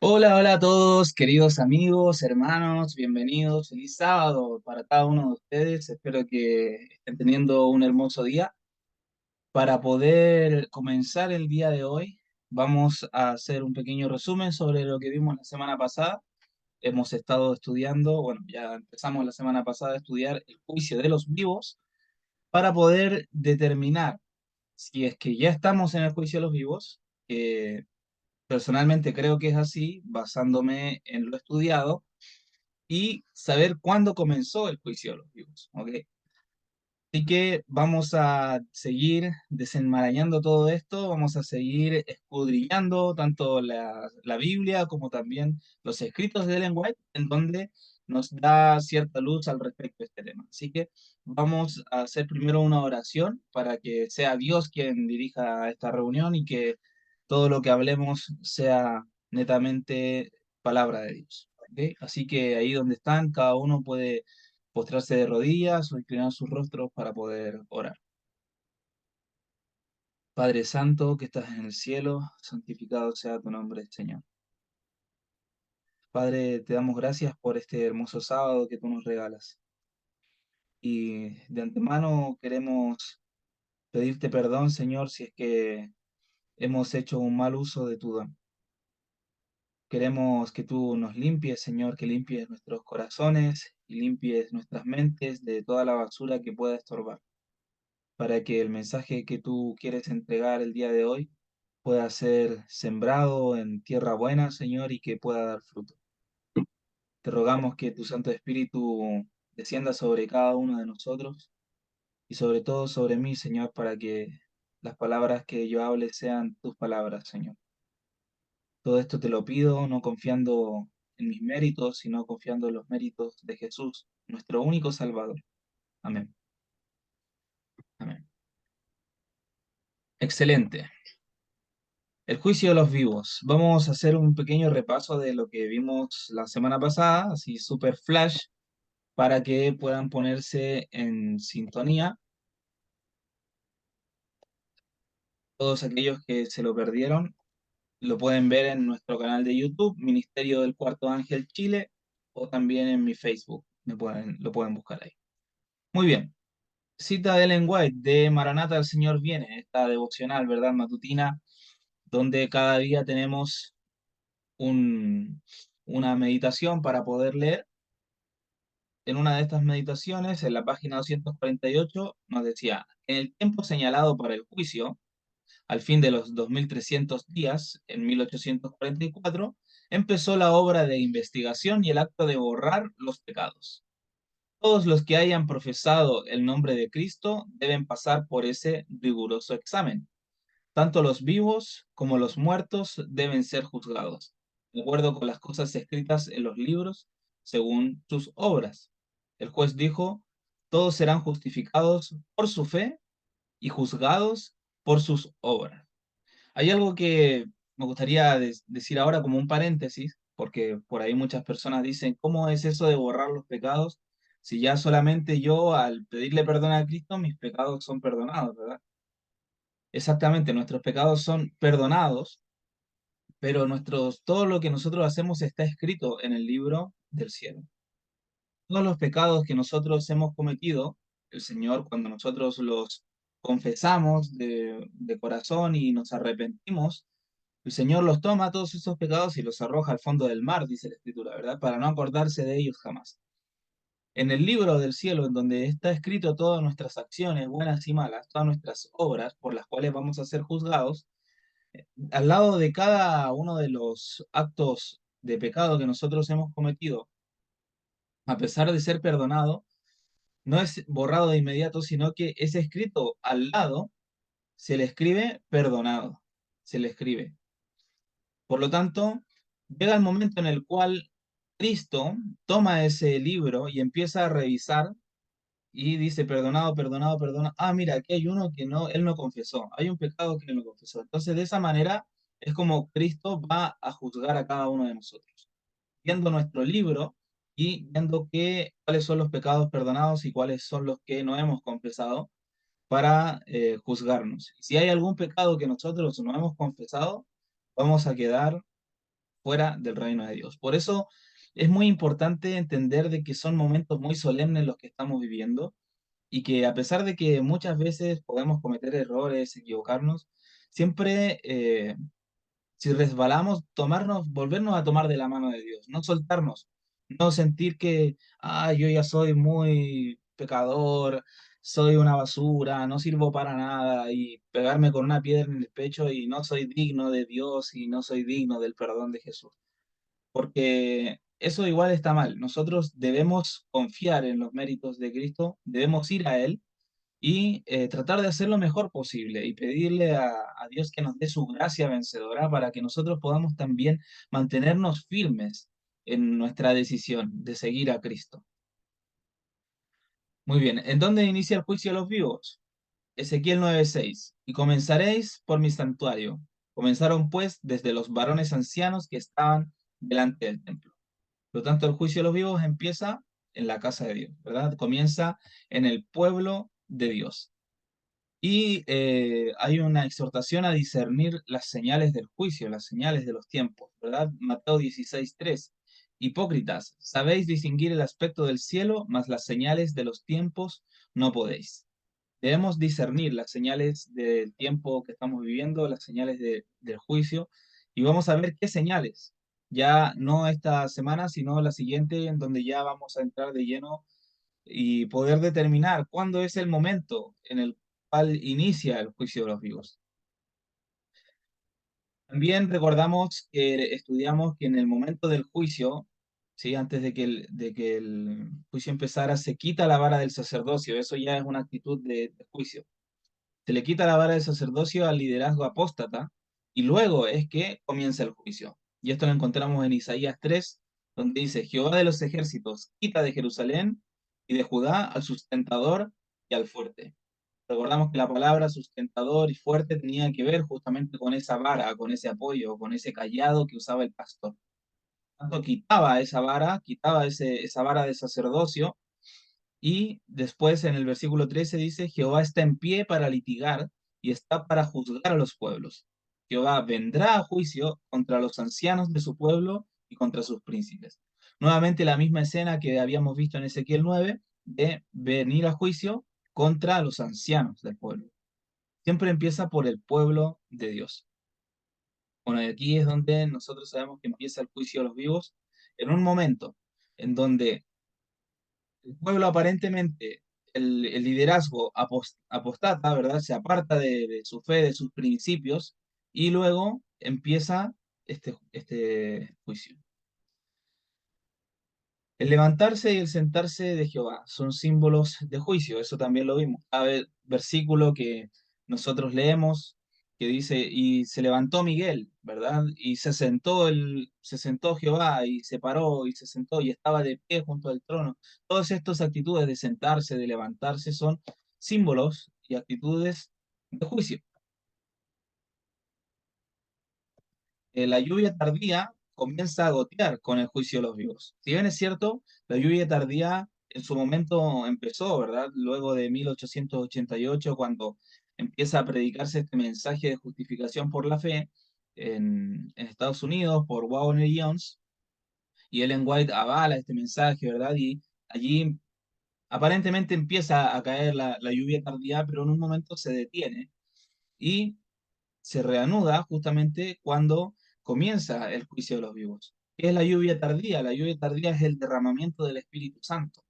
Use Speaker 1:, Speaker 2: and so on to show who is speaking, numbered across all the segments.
Speaker 1: Hola, hola a todos, queridos amigos, hermanos, bienvenidos. Feliz sábado para cada uno de ustedes. Espero que estén teniendo un hermoso día. Para poder comenzar el día de hoy, vamos a hacer un pequeño resumen sobre lo que vimos la semana pasada. Hemos estado estudiando, bueno, ya empezamos la semana pasada a estudiar el juicio de los vivos para poder determinar si es que ya estamos en el juicio de los vivos, que personalmente creo que es así, basándome en lo estudiado y saber cuándo comenzó el juicio de los vivos, ¿ok? Así que vamos a seguir desenmarañando todo esto, vamos a seguir escudriñando tanto la Biblia como también los escritos de Ellen White, en donde nos da cierta luz al respecto de este tema. Así que vamos a hacer primero una oración para que sea Dios quien dirija esta reunión y que todo lo que hablemos sea netamente palabra de Dios. ¿Ok? Así que ahí donde están, cada uno puede postrarse de rodillas o inclinar sus rostros para poder orar. Padre Santo que estás en el cielo, santificado sea tu nombre, Señor. Padre, te damos gracias por este hermoso sábado que tú nos regalas. Y de antemano queremos pedirte perdón, Señor, si es que hemos hecho un mal uso de tu don. Queremos que tú nos limpies, Señor, que limpies nuestros corazones y limpies nuestras mentes de toda la basura que pueda estorbar, para que el mensaje que tú quieres entregar el día de hoy pueda ser sembrado en tierra buena, Señor, y que pueda dar fruto. Te rogamos que tu Santo Espíritu descienda sobre cada uno de nosotros y sobre todo sobre mí, Señor, para que las palabras que yo hable sean tus palabras, Señor. Todo esto te lo pido, no confiando en mis méritos, sino confiando en los méritos de Jesús, nuestro único Salvador. Amén. Amén. Excelente. El juicio de los vivos. Vamos a hacer un pequeño repaso de lo que vimos la semana pasada, así super flash, para que puedan ponerse en sintonía. Todos aquellos que se lo perdieron lo pueden ver en nuestro canal de YouTube, Ministerio del Cuarto Ángel Chile, o también en mi Facebook. Lo pueden buscar ahí. Muy bien. Cita de Ellen White de Maranata, el Señor viene, esta devocional, ¿verdad? Matutina, donde cada día tenemos una meditación para poder leer. En una de estas meditaciones, en la página 248, nos decía, en el tiempo señalado para el juicio, al fin de los 2300 días, en 1844, empezó la obra de investigación y el acto de borrar los pecados. Todos los que hayan profesado el nombre de Cristo deben pasar por ese riguroso examen. Tanto los vivos como los muertos deben ser juzgados, de acuerdo con las cosas escritas en los libros, según sus obras. El juez dijo, todos serán justificados por su fe y juzgados por sus obras. Hay algo que me gustaría decir ahora como un paréntesis, porque por ahí muchas personas dicen, ¿cómo es eso de borrar los pecados? Si ya solamente yo al pedirle perdón a Cristo, mis pecados son perdonados, ¿verdad? Exactamente, nuestros pecados son perdonados, pero todo lo que nosotros hacemos está escrito en el libro del cielo. Todos los pecados que nosotros hemos cometido, el Señor, cuando nosotros los confesamos de corazón y nos arrepentimos, el Señor los toma todos esos pecados y los arroja al fondo del mar, dice la Escritura, ¿verdad? Para no acordarse de ellos jamás. En el libro del cielo, en donde está escrito todas nuestras acciones, buenas y malas, todas nuestras obras por las cuales vamos a ser juzgados, al lado de cada uno de los actos de pecado que nosotros hemos cometido, a pesar de ser perdonado, no es borrado de inmediato, sino que es escrito al lado, se le escribe perdonado, se le escribe. Por lo tanto, llega el momento en el cual Cristo toma ese libro y empieza a revisar y dice, perdonado, perdonado, perdonado. Ah, mira, aquí hay uno que no, él no confesó. Hay un pecado que él no confesó. Entonces, de esa manera es como Cristo va a juzgar a cada uno de nosotros, viendo nuestro libro y viendo cuáles son los pecados perdonados y cuáles son los que no hemos confesado para juzgarnos. Si hay algún pecado que nosotros no hemos confesado, vamos a quedar fuera del reino de Dios. Por eso es muy importante entender de que son momentos muy solemnes los que estamos viviendo y que a pesar de que muchas veces podemos cometer errores, equivocarnos, siempre si resbalamos, tomarnos, volvernos a tomar de la mano de Dios, no soltarnos, no sentir que, yo ya soy muy pecador, soy una basura, no sirvo para nada, y pegarme con una piedra en el pecho y no soy digno de Dios y no soy digno del perdón de Jesús. Porque eso igual está mal. Nosotros debemos confiar en los méritos de Cristo, debemos ir a Él y tratar de hacer lo mejor posible y pedirle a Dios que nos dé su gracia vencedora para que nosotros podamos también mantenernos firmes en nuestra decisión de seguir a Cristo. Muy bien, ¿en dónde inicia el juicio de los vivos? Ezequiel 9:6. Y comenzaréis por mi santuario. Comenzaron pues desde los varones ancianos que estaban delante del templo. Por lo tanto, el juicio de los vivos empieza en la casa de Dios, ¿verdad? Comienza en el pueblo de Dios. Y hay una exhortación a discernir las señales del juicio, las señales de los tiempos, ¿verdad? Mateo 16:3. Hipócritas, sabéis distinguir el aspecto del cielo, mas las señales de los tiempos no podéis. Debemos discernir las señales del tiempo que estamos viviendo, las señales del juicio, y vamos a ver qué señales. Ya no esta semana, sino la siguiente, en donde ya vamos a entrar de lleno y poder determinar cuándo es el momento en el cual inicia el juicio de los vivos. También recordamos que estudiamos que en el momento del juicio, ¿sí? Antes de que el juicio empezara, se quita la vara del sacerdocio. Eso ya es una actitud de juicio. Se le quita la vara del sacerdocio al liderazgo apóstata y luego es que comienza el juicio. Y esto lo encontramos en Isaías 3, donde dice, Jehová de los ejércitos quita de Jerusalén y de Judá al sustentador y al fuerte. Recordamos que la palabra sustentador y fuerte tenía que ver justamente con esa vara, con ese apoyo, con ese callado que usaba el pastor. Tanto quitaba esa vara, quitaba esa vara de sacerdocio y después en el versículo 13 dice, Jehová está en pie para litigar y está para juzgar a los pueblos. Jehová vendrá a juicio contra los ancianos de su pueblo y contra sus príncipes. Nuevamente la misma escena que habíamos visto en Ezequiel 9 de venir a juicio contra los ancianos del pueblo. Siempre empieza por el pueblo de Dios. Bueno, y aquí es donde nosotros sabemos que empieza el juicio de los vivos, en un momento en donde el pueblo aparentemente, el liderazgo apostata, ¿verdad? Se aparta de su fe, de sus principios, y luego empieza este juicio. El levantarse y el sentarse de Jehová son símbolos de juicio, eso también lo vimos. Cada versículo que nosotros leemos que dice, y se levantó Miguel, ¿verdad? Y se sentó Jehová y se paró y se sentó y estaba de pie junto al trono. Todas estas actitudes de sentarse, de levantarse, son símbolos y actitudes de juicio. La lluvia tardía comienza a gotear con el juicio de los vivos. Si bien es cierto, la lluvia tardía en su momento empezó, ¿verdad? Luego de 1888, cuando empieza a predicarse este mensaje de justificación por la fe en Estados Unidos por Warren Jones, y Ellen White avala este mensaje, ¿verdad? Y allí aparentemente empieza a caer la lluvia tardía, pero en un momento se detiene y se reanuda justamente cuando comienza el juicio de los vivos. ¿Qué es la lluvia tardía? La lluvia tardía es el derramamiento del Espíritu Santo.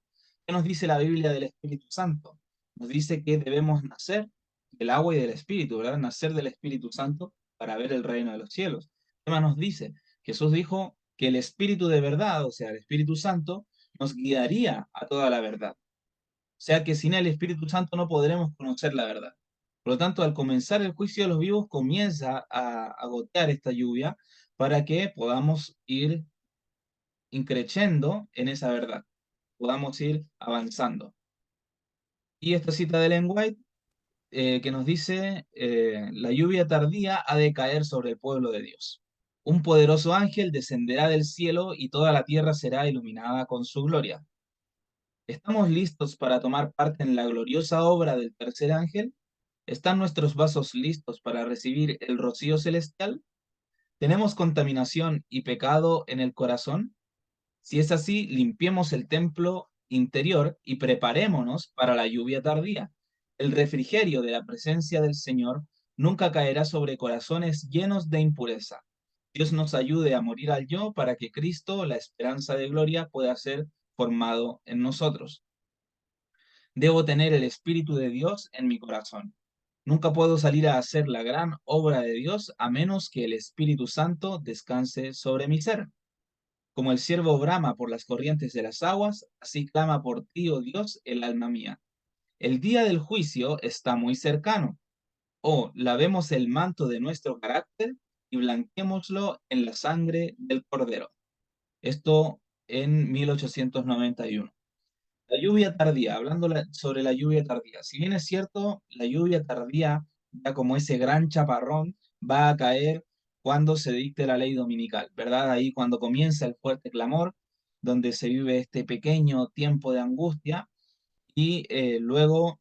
Speaker 1: ¿Qué nos dice la Biblia del Espíritu Santo? Nos dice que debemos nacer del agua y del Espíritu, ¿verdad? Nacer del Espíritu Santo para ver el reino de los cielos. ¿Qué más nos dice? Jesús dijo que el Espíritu de verdad, o sea, el Espíritu Santo, nos guiaría a toda la verdad. O sea que sin el Espíritu Santo no podremos conocer la verdad. Por lo tanto, al comenzar el juicio de los vivos, comienza a gotear esta lluvia para que podamos ir increciendo en esa verdad, podamos ir avanzando. Y esta cita de Ellen White que nos dice, la lluvia tardía ha de caer sobre el pueblo de Dios. Un poderoso ángel descenderá del cielo y toda la tierra será iluminada con su gloria. ¿Estamos listos para tomar parte en la gloriosa obra del tercer ángel? ¿Están nuestros vasos listos para recibir el rocío celestial? ¿Tenemos contaminación y pecado en el corazón? Si es así, limpiemos el templo interior y preparémonos para la lluvia tardía. El refrigerio de la presencia del Señor nunca caerá sobre corazones llenos de impureza. Dios nos ayude a morir al yo para que Cristo, la esperanza de gloria, pueda ser formado en nosotros. Debo tener el Espíritu de Dios en mi corazón. Nunca puedo salir a hacer la gran obra de Dios a menos que el Espíritu Santo descanse sobre mi ser. Como el ciervo brama por las corrientes de las aguas, así clama por ti, oh Dios, el alma mía. El día del juicio está muy cercano. Oh, lavemos el manto de nuestro carácter y blanquémoslo en la sangre del Cordero. Esto en 1891. La lluvia tardía, hablando sobre la lluvia tardía. Si bien es cierto, la lluvia tardía, ya como ese gran chaparrón, va a caer cuando se dicte la ley dominical, ¿verdad? Ahí cuando comienza el fuerte clamor, donde se vive este pequeño tiempo de angustia y luego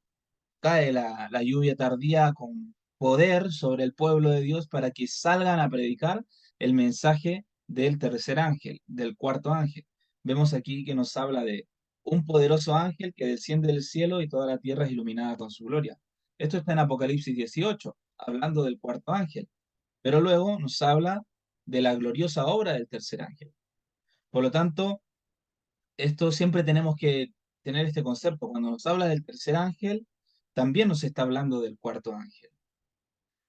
Speaker 1: cae la lluvia tardía con poder sobre el pueblo de Dios para que salgan a predicar el mensaje del tercer ángel, del cuarto ángel. Vemos aquí que nos habla de un poderoso ángel que desciende del cielo y toda la tierra es iluminada con su gloria. Esto está en Apocalipsis 18, hablando del cuarto ángel, pero luego nos habla de la gloriosa obra del tercer ángel. Por lo tanto, esto siempre tenemos que tener este concepto. Cuando nos habla del tercer ángel, también nos está hablando del cuarto ángel.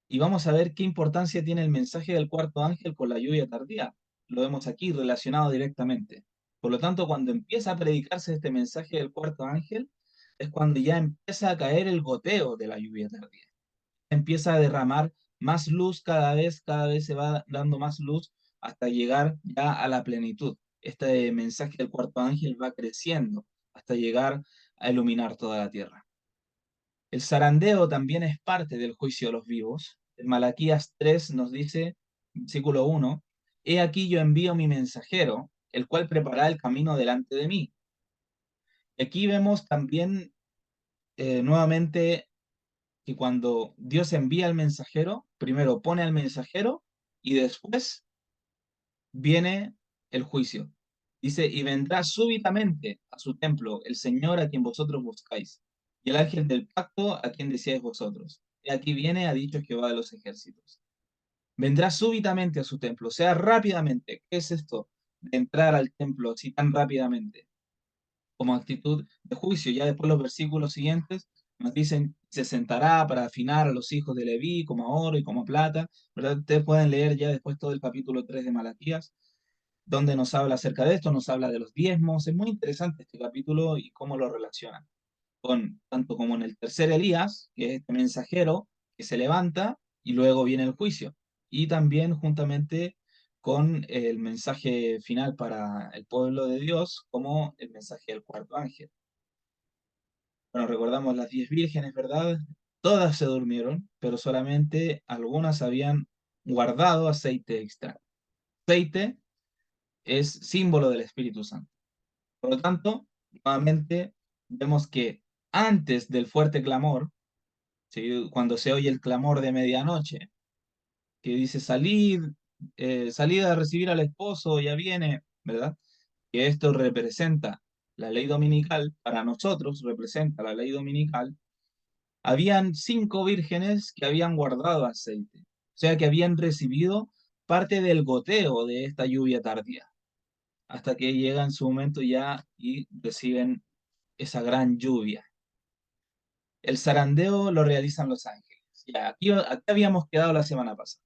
Speaker 1: Y vamos a ver qué importancia tiene el mensaje del cuarto ángel con la lluvia tardía. Lo vemos aquí relacionado directamente. Por lo tanto, cuando empieza a predicarse este mensaje del cuarto ángel, es cuando ya empieza a caer el goteo de la lluvia tardía. Empieza a derramar más luz cada vez se va dando más luz hasta llegar ya a la plenitud. Este mensaje del cuarto ángel va creciendo hasta llegar a iluminar toda la tierra. El zarandeo también es parte del juicio de los vivos. En Malaquías 3 nos dice, versículo 1, He aquí yo envío mi mensajero, el cual preparará el camino delante de mí. Y aquí vemos también nuevamente que cuando Dios envía al mensajero, primero pone al mensajero y después viene el juicio. Dice, y vendrá súbitamente a su templo el Señor a quien vosotros buscáis, y el ángel del pacto a quien decíais vosotros. Y aquí viene, ha dicho Jehová de los ejércitos. Vendrá súbitamente a su templo, o sea, rápidamente. ¿Qué es esto? De entrar al templo así tan rápidamente como actitud de juicio. Ya después los versículos siguientes nos dicen, se sentará para afinar a los hijos de Leví como a oro y como a plata, ¿verdad? Ustedes pueden leer ya después todo el capítulo 3 de Malaquías, donde nos habla acerca de esto, nos habla de los diezmos. Es muy interesante este capítulo y cómo lo relaciona con, tanto como en el tercer Elías, que es este mensajero que se levanta y luego viene el juicio, y también juntamente con el mensaje final para el pueblo de Dios, como el mensaje del cuarto ángel. Bueno, recordamos las 10 vírgenes, ¿verdad? Todas se durmieron, pero solamente algunas habían guardado aceite extra. Aceite es símbolo del Espíritu Santo. Por lo tanto, nuevamente vemos que antes del fuerte clamor, ¿sí? Cuando se oye el clamor de medianoche, que dice salid, salid a recibir al esposo, ya viene, ¿verdad? Que esto representa la ley dominical, para nosotros representa la ley dominical, habían 5 vírgenes que habían guardado aceite, o sea que habían recibido parte del goteo de esta lluvia tardía, hasta que llega en su momento ya y reciben esa gran lluvia. El zarandeo lo realizan los ángeles. Ya, aquí habíamos quedado la semana pasada.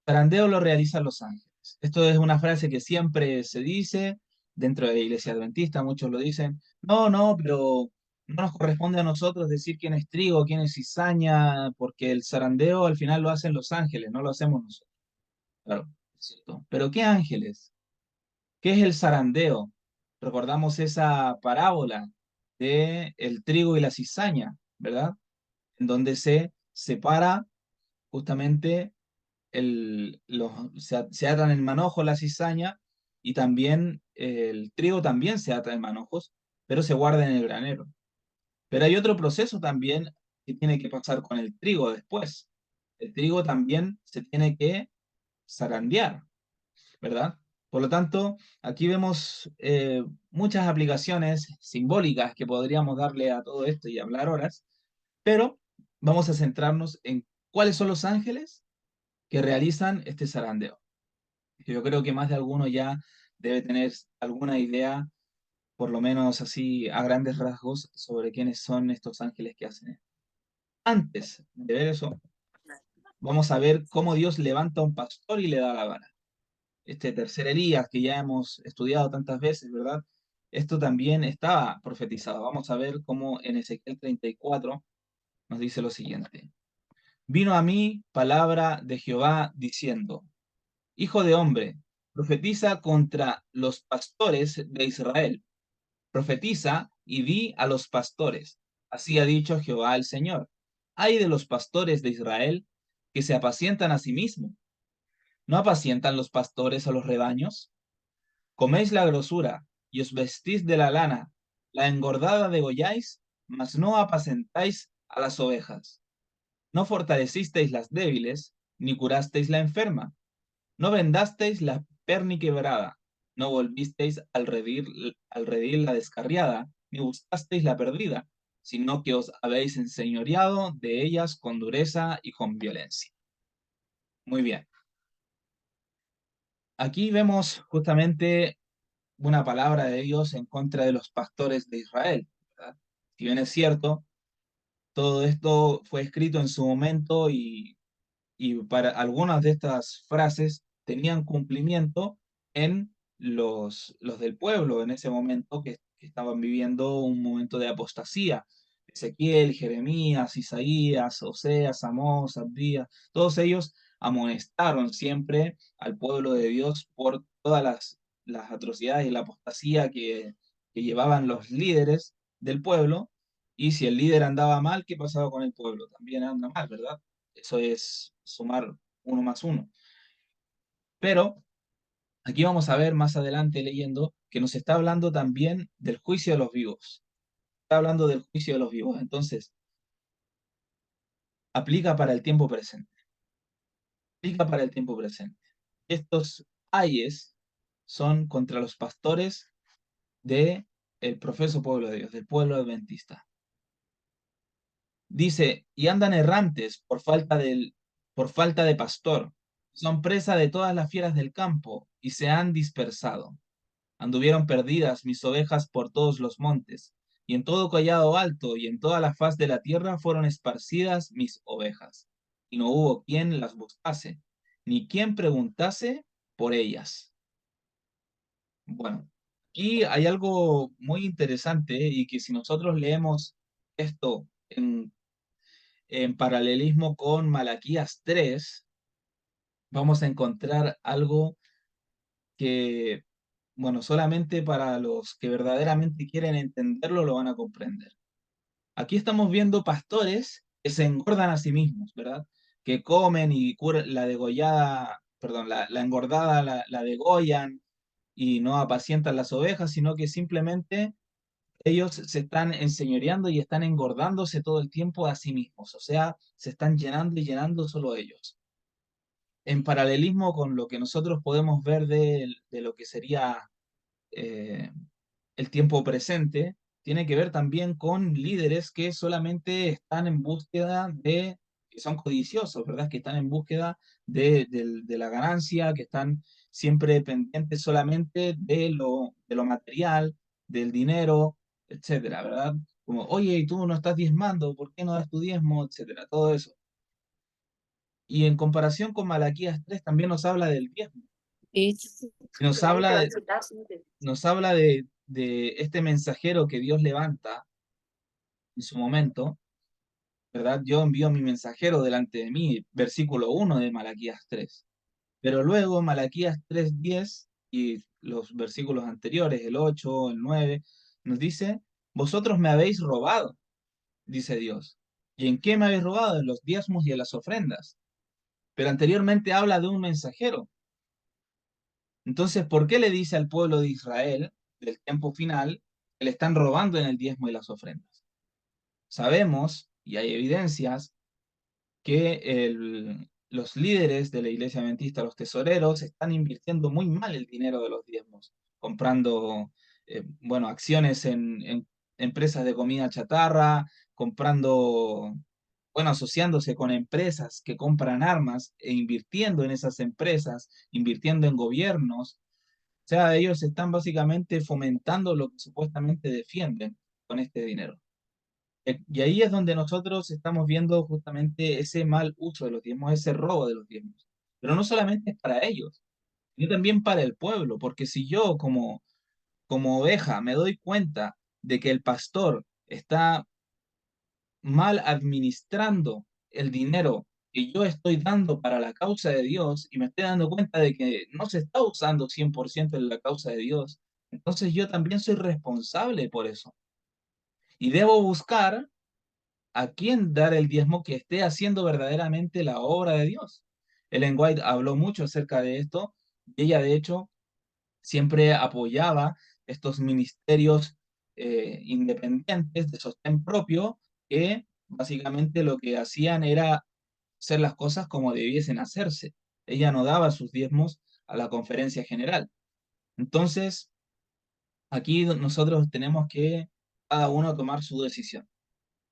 Speaker 1: Zarandeo lo realizan los ángeles. Esto es una frase que siempre se dice dentro de la iglesia adventista, muchos lo dicen. No, no, pero no nos corresponde a nosotros decir quién es trigo, quién es cizaña, porque el zarandeo al final lo hacen los ángeles, no lo hacemos nosotros. Claro, es cierto. Pero ¿qué ángeles? ¿Qué es el zarandeo? Recordamos esa parábola de el trigo y la cizaña, ¿verdad? En donde se separa justamente se atan en manojo la cizaña y también el trigo también se ata en manojos, pero se guarda en el granero. Pero hay otro proceso también que tiene que pasar con el trigo después. El trigo también se tiene que zarandear, ¿verdad? Por lo tanto, aquí vemos muchas aplicaciones simbólicas que podríamos darle a todo esto y hablar horas, pero vamos a centrarnos en cuáles son los ángeles que realizan este zarandeo. Yo creo que más de alguno ya debe tener alguna idea, por lo menos así a grandes rasgos, sobre quiénes son estos ángeles que hacen esto. Antes de ver eso, vamos a ver cómo Dios levanta a un pastor y le da la vara. Este tercer Elías que ya hemos estudiado tantas veces, ¿verdad? Esto también estaba profetizado. Vamos a ver cómo en Ezequiel 34 nos dice lo siguiente. Vino a mí palabra de Jehová diciendo, Hijo de hombre, profetiza contra los pastores de Israel. Profetiza y di a los pastores. Así ha dicho Jehová el Señor. Ay de los pastores de Israel que se apacientan a sí mismos. ¿No apacientan los pastores a los rebaños? Coméis la grosura y os vestís de la lana, la engordada degolláis, mas no apacentáis a las ovejas. No fortalecisteis las débiles, ni curasteis la enferma. No vendasteis la perniquebrada, no volvisteis al redil la descarriada, ni buscasteis la perdida, sino que os habéis enseñoreado de ellas con dureza y con violencia. Muy bien. Aquí vemos justamente una palabra de Dios en contra de los pastores de Israel, ¿verdad? Si bien es cierto, todo esto fue escrito en su momento y para algunas de estas frases tenían cumplimiento en los del pueblo en ese momento que estaban viviendo un momento de apostasía. Ezequiel, Jeremías, Isaías, Oseas, Amós, Abdías, todos ellos amonestaron siempre al pueblo de Dios por todas las atrocidades y la apostasía que llevaban los líderes del pueblo. Y si el líder andaba mal, ¿qué pasaba con el pueblo? También anda mal, ¿verdad? Eso es sumar uno más uno. Pero aquí vamos a ver más adelante leyendo que nos está hablando también del juicio de los vivos. Está hablando del juicio de los vivos. Entonces, aplica para el tiempo presente. Aplica para el tiempo presente. Estos ayes son contra los pastores de el profeso pueblo de Dios, del pueblo adventista. Dice, y andan errantes por falta de pastor. Son presa de todas las fieras del campo y se han dispersado. Anduvieron perdidas mis ovejas por todos los montes, y en todo collado alto y en toda la faz de la tierra fueron esparcidas mis ovejas. Y no hubo quien las buscase, ni quien preguntase por ellas. Bueno, aquí hay algo muy interesante y que si nosotros leemos esto en paralelismo con Malaquías 3, vamos a encontrar algo que, bueno, solamente para los que verdaderamente quieren entenderlo lo van a comprender. Aquí estamos viendo pastores que se engordan a sí mismos, ¿verdad? Que comen y curan la degollada, perdón, la engordada la degollan y no apacientan las ovejas, sino que simplemente ellos se están enseñoreando y están engordándose todo el tiempo a sí mismos, o sea, se están llenando y llenando solo ellos. En paralelismo con lo que nosotros podemos ver de lo que sería eh, el tiempo presente, tiene que ver también con líderes que solamente están en búsqueda que son codiciosos, ¿verdad? Que están en búsqueda de la ganancia, que están siempre pendientes solamente de lo material, del dinero, etcétera, ¿verdad? Como, oye, y tú no estás diezmando, ¿por qué no das tu diezmo? Etcétera, todo eso. Y en comparación con Malaquías 3 también nos habla del diezmo. Y nos habla de este mensajero que Dios levanta en su momento, ¿verdad? Yo envío mi mensajero delante de mí, versículo 1 de Malaquías 3. Pero luego Malaquías 3:10 y los versículos anteriores, el 8, el 9, nos dice, vosotros me habéis robado, dice Dios. ¿Y en qué me habéis robado? En los diezmos y en las ofrendas. Pero anteriormente habla de un mensajero. Entonces, ¿por qué le dice al pueblo de Israel del tiempo final que le están robando en el diezmo y las ofrendas? Sabemos, y hay evidencias, que los líderes de la iglesia adventista, los tesoreros, están invirtiendo muy mal el dinero de los diezmos, comprando, bueno, acciones en empresas de comida chatarra, comprando, bueno, asociándose con empresas que compran armas e invirtiendo en esas empresas, invirtiendo en gobiernos. O sea, ellos están básicamente fomentando lo que supuestamente defienden con este dinero. Y ahí es donde nosotros estamos viendo justamente ese mal uso de los diezmos, ese robo de los diezmos. Pero no solamente es para ellos, sino también para el pueblo, porque si yo como oveja me doy cuenta de que el pastor está mal administrando el dinero que yo estoy dando para la causa de Dios y me estoy dando cuenta de que no se está usando 100% en la causa de Dios, entonces yo también soy responsable por eso. Y debo buscar a quién dar el diezmo que esté haciendo verdaderamente la obra de Dios. Ellen White habló mucho acerca de esto y ella de hecho siempre apoyaba estos ministerios independientes de sostén propio que básicamente lo que hacían era hacer las cosas como debiesen hacerse. Ella no daba sus diezmos a la conferencia general. Entonces, aquí nosotros tenemos que cada uno tomar su decisión.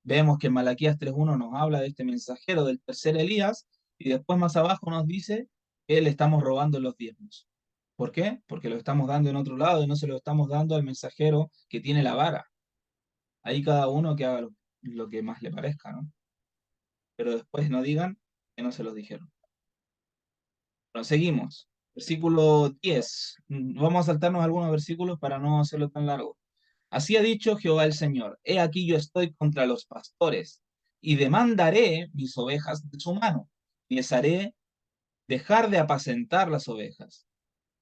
Speaker 1: Vemos que en Malaquías 3.1 nos habla de este mensajero del tercer Elías y después más abajo nos dice que le estamos robando los diezmos. ¿Por qué? Porque lo estamos dando en otro lado y no se lo estamos dando al mensajero que tiene la vara. Ahí cada uno que haga lo que más le parezca, ¿no? Pero después no digan que no se los dijeron. Bueno, seguimos. Versículo 10. Vamos a saltarnos algunos versículos para no hacerlo tan largo. Así ha dicho Jehová el Señor, he aquí yo estoy contra los pastores, y demandaré mis ovejas de su mano, y les haré dejar de apacentar las ovejas.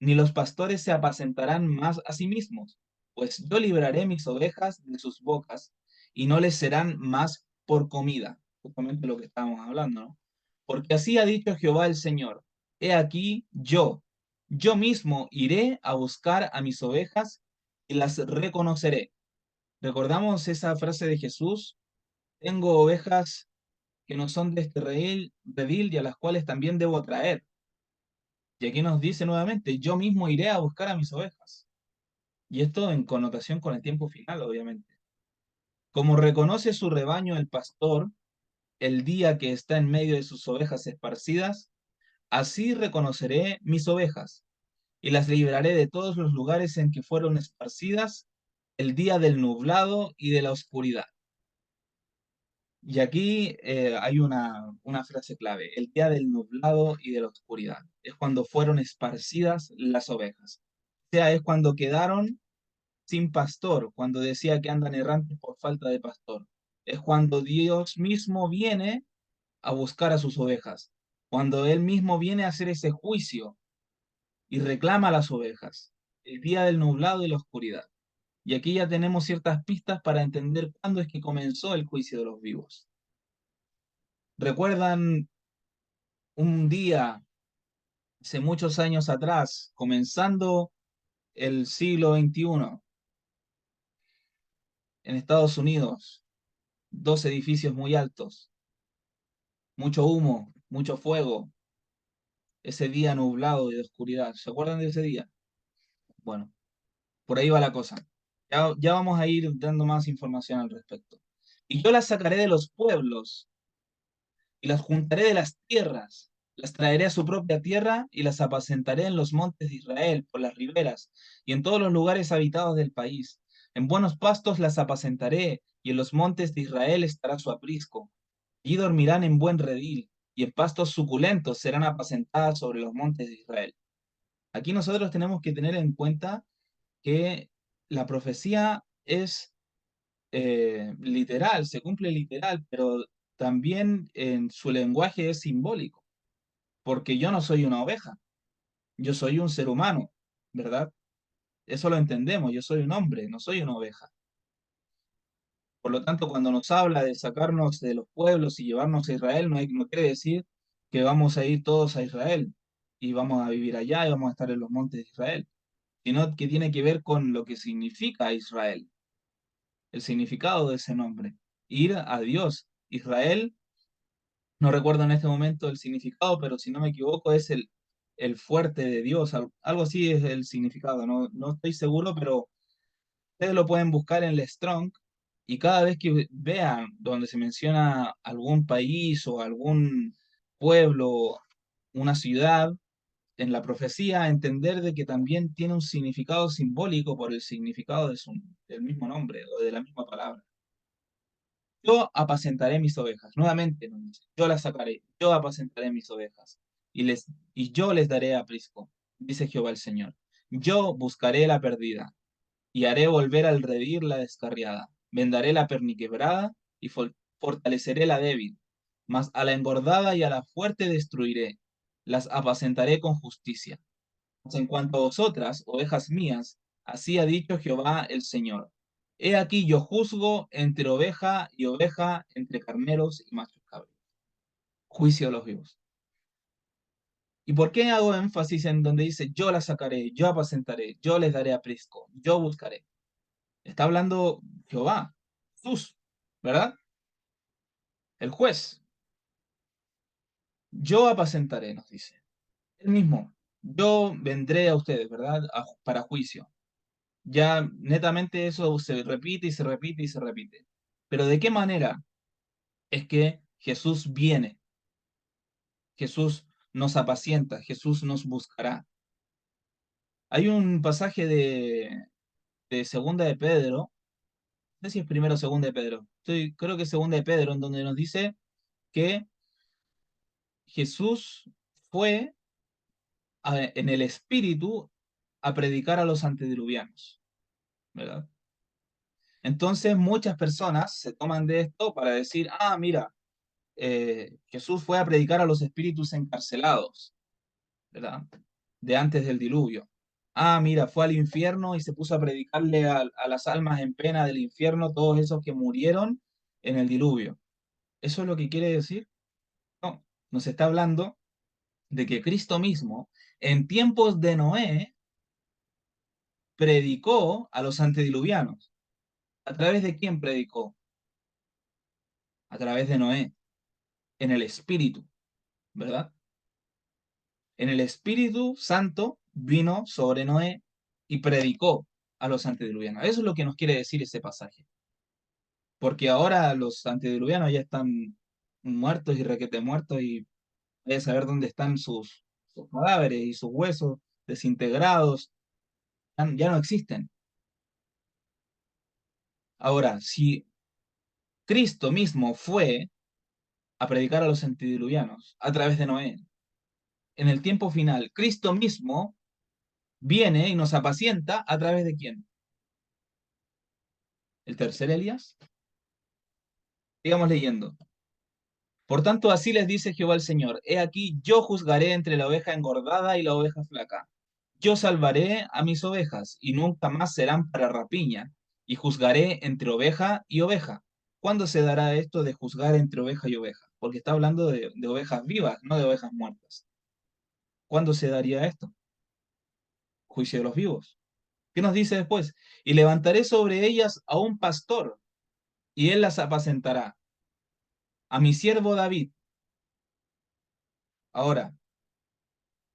Speaker 1: Ni los pastores se apacentarán más a sí mismos, pues yo libraré mis ovejas de sus bocas, y no les serán más por comida. Justamente lo que estábamos hablando, ¿no? Porque así ha dicho Jehová el Señor, he aquí yo mismo iré a buscar a mis ovejas y las reconoceré. Recordamos esa frase de Jesús, tengo ovejas que no son de este redil y a las cuales también debo traer. Y aquí nos dice nuevamente, yo mismo iré a buscar a mis ovejas. Y esto en connotación con el tiempo final, obviamente. Como reconoce su rebaño el pastor el día que está en medio de sus ovejas esparcidas, así reconoceré mis ovejas y las libraré de todos los lugares en que fueron esparcidas el día del nublado y de la oscuridad. Y aquí hay una frase clave, el día del nublado y de la oscuridad. Es cuando fueron esparcidas las ovejas. O sea, es cuando quedaron sin pastor, cuando decía que andan errantes por falta de pastor. Es cuando Dios mismo viene a buscar a sus ovejas, cuando Él mismo viene a hacer ese juicio y reclama a las ovejas. El día del nublado y la oscuridad. Y aquí ya tenemos ciertas pistas para entender cuándo es que comenzó el juicio de los vivos. ¿Recuerdan un día, hace muchos años atrás, comenzando el siglo XXI, en Estados Unidos, dos edificios muy altos, mucho humo, mucho fuego, ese día nublado y de oscuridad? ¿Se acuerdan de ese día? Bueno, por ahí va la cosa. Ya vamos a ir dando más información al respecto. Y yo las sacaré de los pueblos y las juntaré de las tierras, las traeré a su propia tierra y las apacentaré en los montes de Israel, por las riberas y en todos los lugares habitados del país. En buenos pastos las apacentaré y en los montes de Israel estará su aprisco. Allí dormirán en buen redil y en pastos suculentos serán apacentadas sobre los montes de Israel. Aquí nosotros tenemos que tener en cuenta que la profecía es literal, se cumple literal, pero también en su lenguaje es simbólico, porque yo no soy una oveja, yo soy un ser humano, ¿verdad? Eso lo entendemos, yo soy un hombre, no soy una oveja. Por lo tanto, cuando nos habla de sacarnos de los pueblos y llevarnos a Israel, no quiere decir que vamos a ir todos a Israel y vamos a vivir allá y vamos a estar en los montes de Israel, sino que tiene que ver con lo que significa Israel, el significado de ese nombre, ir a Dios. Israel No recuerdo en este momento el significado, pero si no me equivoco es el fuerte de Dios, algo así es el significado, no estoy seguro, pero ustedes lo pueden buscar en el Strong y cada vez que vean donde se menciona algún país o algún pueblo, una ciudad, en la profecía, entender de que también tiene un significado simbólico por el significado del mismo nombre o de la misma palabra. Yo apacentaré mis ovejas. Nuevamente nos dice, yo las sacaré, yo apacentaré mis ovejas y yo les daré aprisco, dice Jehová el Señor. Yo buscaré la perdida y haré volver al redil la descarriada. Vendaré la perniquebrada y fortaleceré la débil, mas a la engordada y a la fuerte destruiré. Las apacentaré con justicia. Pues en cuanto a vosotras, ovejas mías, así ha dicho Jehová el Señor. He aquí yo juzgo entre oveja y oveja, entre carneros y machos cabríos. Juicio de los vivos. ¿Y por qué hago énfasis en donde dice yo las sacaré, yo apacentaré, yo les daré aprisco, yo buscaré? Está hablando Jehová, Jesús, ¿verdad? El juez. Yo apacentaré, nos dice. Él mismo. Yo vendré a ustedes, ¿verdad? Para juicio. Ya netamente eso se repite y se repite y se repite. Pero ¿de qué manera es que Jesús viene? Jesús nos apacienta, Jesús nos buscará. Hay un pasaje de Segunda de Pedro, no sé si es primero o Segunda de Pedro, creo que es Segunda de Pedro, en donde nos dice que Jesús fue en el Espíritu a predicar a los antediluvianos, ¿verdad? Entonces muchas personas se toman de esto para decir, ah, mira, Jesús fue a predicar a los espíritus encarcelados, ¿verdad? De antes del diluvio. Ah, mira, fue al infierno y se puso a predicarle a las almas en pena del infierno, todos esos que murieron en el diluvio. ¿Eso es lo que quiere decir? No, nos está hablando de que Cristo mismo, en tiempos de Noé, predicó a los antediluvianos. ¿A través de quién predicó? A través de Noé, en el Espíritu, ¿verdad? En el Espíritu Santo vino sobre Noé y predicó a los antediluvianos. Eso es lo que nos quiere decir ese pasaje. Porque ahora los antediluvianos ya están muertos y requete muertos y hay que saber dónde están sus cadáveres y sus huesos desintegrados. Ya no existen. Ahora, si Cristo mismo fue a predicar a los antediluvianos a través de Noé, en el tiempo final, Cristo mismo viene y nos apacienta a través de quién? ¿El tercer Elías? Sigamos leyendo. Por tanto, así les dice Jehová el Señor, he aquí yo juzgaré entre la oveja engordada y la oveja flaca. Yo salvaré a mis ovejas y nunca más serán para rapiña, y juzgaré entre oveja y oveja. ¿Cuándo se dará esto de juzgar entre oveja y oveja? Porque está hablando de ovejas vivas, no de ovejas muertas. ¿Cuándo se daría esto? Juicio de los vivos. ¿Qué nos dice después? Y levantaré sobre ellas a un pastor, y él las apacentará. A mi siervo David. Ahora,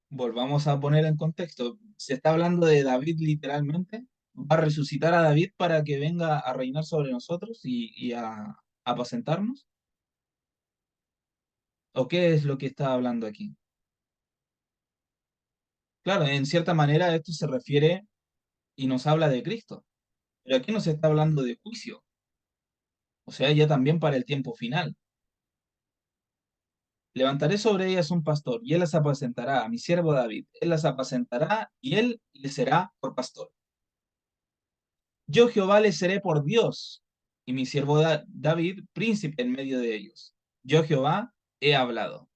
Speaker 1: volvamos a poner en contexto. ¿Se está hablando de David literalmente? ¿Va a resucitar a David para que venga a reinar sobre nosotros y a apacentarnos? ¿O qué es lo que está hablando aquí? Claro, en cierta manera esto se refiere y nos habla de Cristo, pero aquí nos está hablando de juicio, o sea, ya también para el tiempo final. Levantaré sobre ellas un pastor y él las apacentará, a mi siervo David. Él las apacentará y él les será por pastor. Yo Jehová les seré por Dios y mi siervo David príncipe en medio de ellos. Yo Jehová he hablado.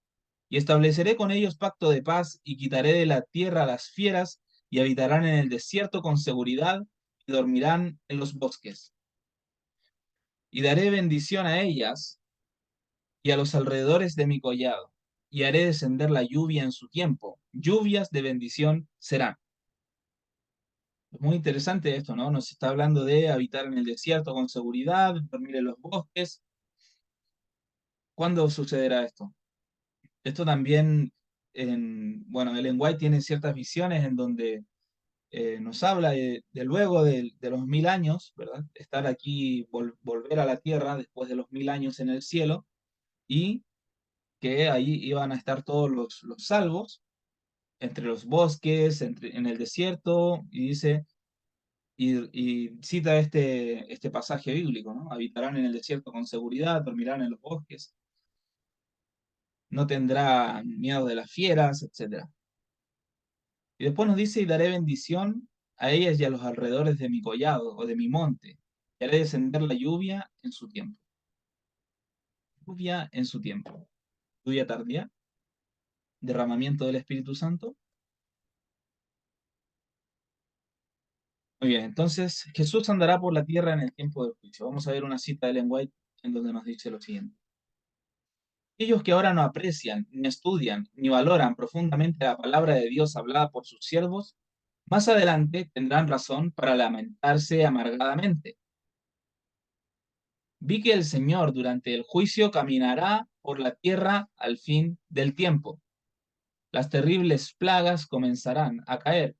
Speaker 1: Y estableceré con ellos pacto de paz y quitaré de la tierra a las fieras y habitarán en el desierto con seguridad y dormirán en los bosques. Y daré bendición a ellas y a los alrededores de mi collado, y haré descender la lluvia en su tiempo. Lluvias de bendición serán. Es muy interesante esto, ¿no? Nos está hablando de habitar en el desierto con seguridad, dormir en los bosques. ¿Cuándo sucederá esto? Esto también, bueno, Ellen White tiene ciertas visiones en donde nos habla de luego de los 1000 años, ¿verdad? Estar aquí, volver a la tierra después de los 1000 años en el cielo, y que ahí iban a estar todos los salvos, entre los bosques, en el desierto, y dice, y cita este pasaje bíblico, ¿no? Habitarán en el desierto con seguridad, dormirán en los bosques, no tendrán miedo de las fieras, etcétera. Y después nos dice, y daré bendición a ellas y a los alrededores de mi collado o de mi monte, y haré descender la lluvia en su tiempo. Lluvia en su tiempo. Lluvia tardía, derramamiento del Espíritu Santo. Muy bien, entonces Jesús andará por la tierra en el tiempo del juicio. Vamos a ver una cita de Ellen White en donde nos dice lo siguiente. Aquellos que ahora no aprecian, ni estudian, ni valoran profundamente la palabra de Dios hablada por sus siervos, más adelante tendrán razón para lamentarse amargadamente. Vi que el Señor durante el juicio caminará por la tierra al fin del tiempo. Las terribles plagas comenzarán a caer.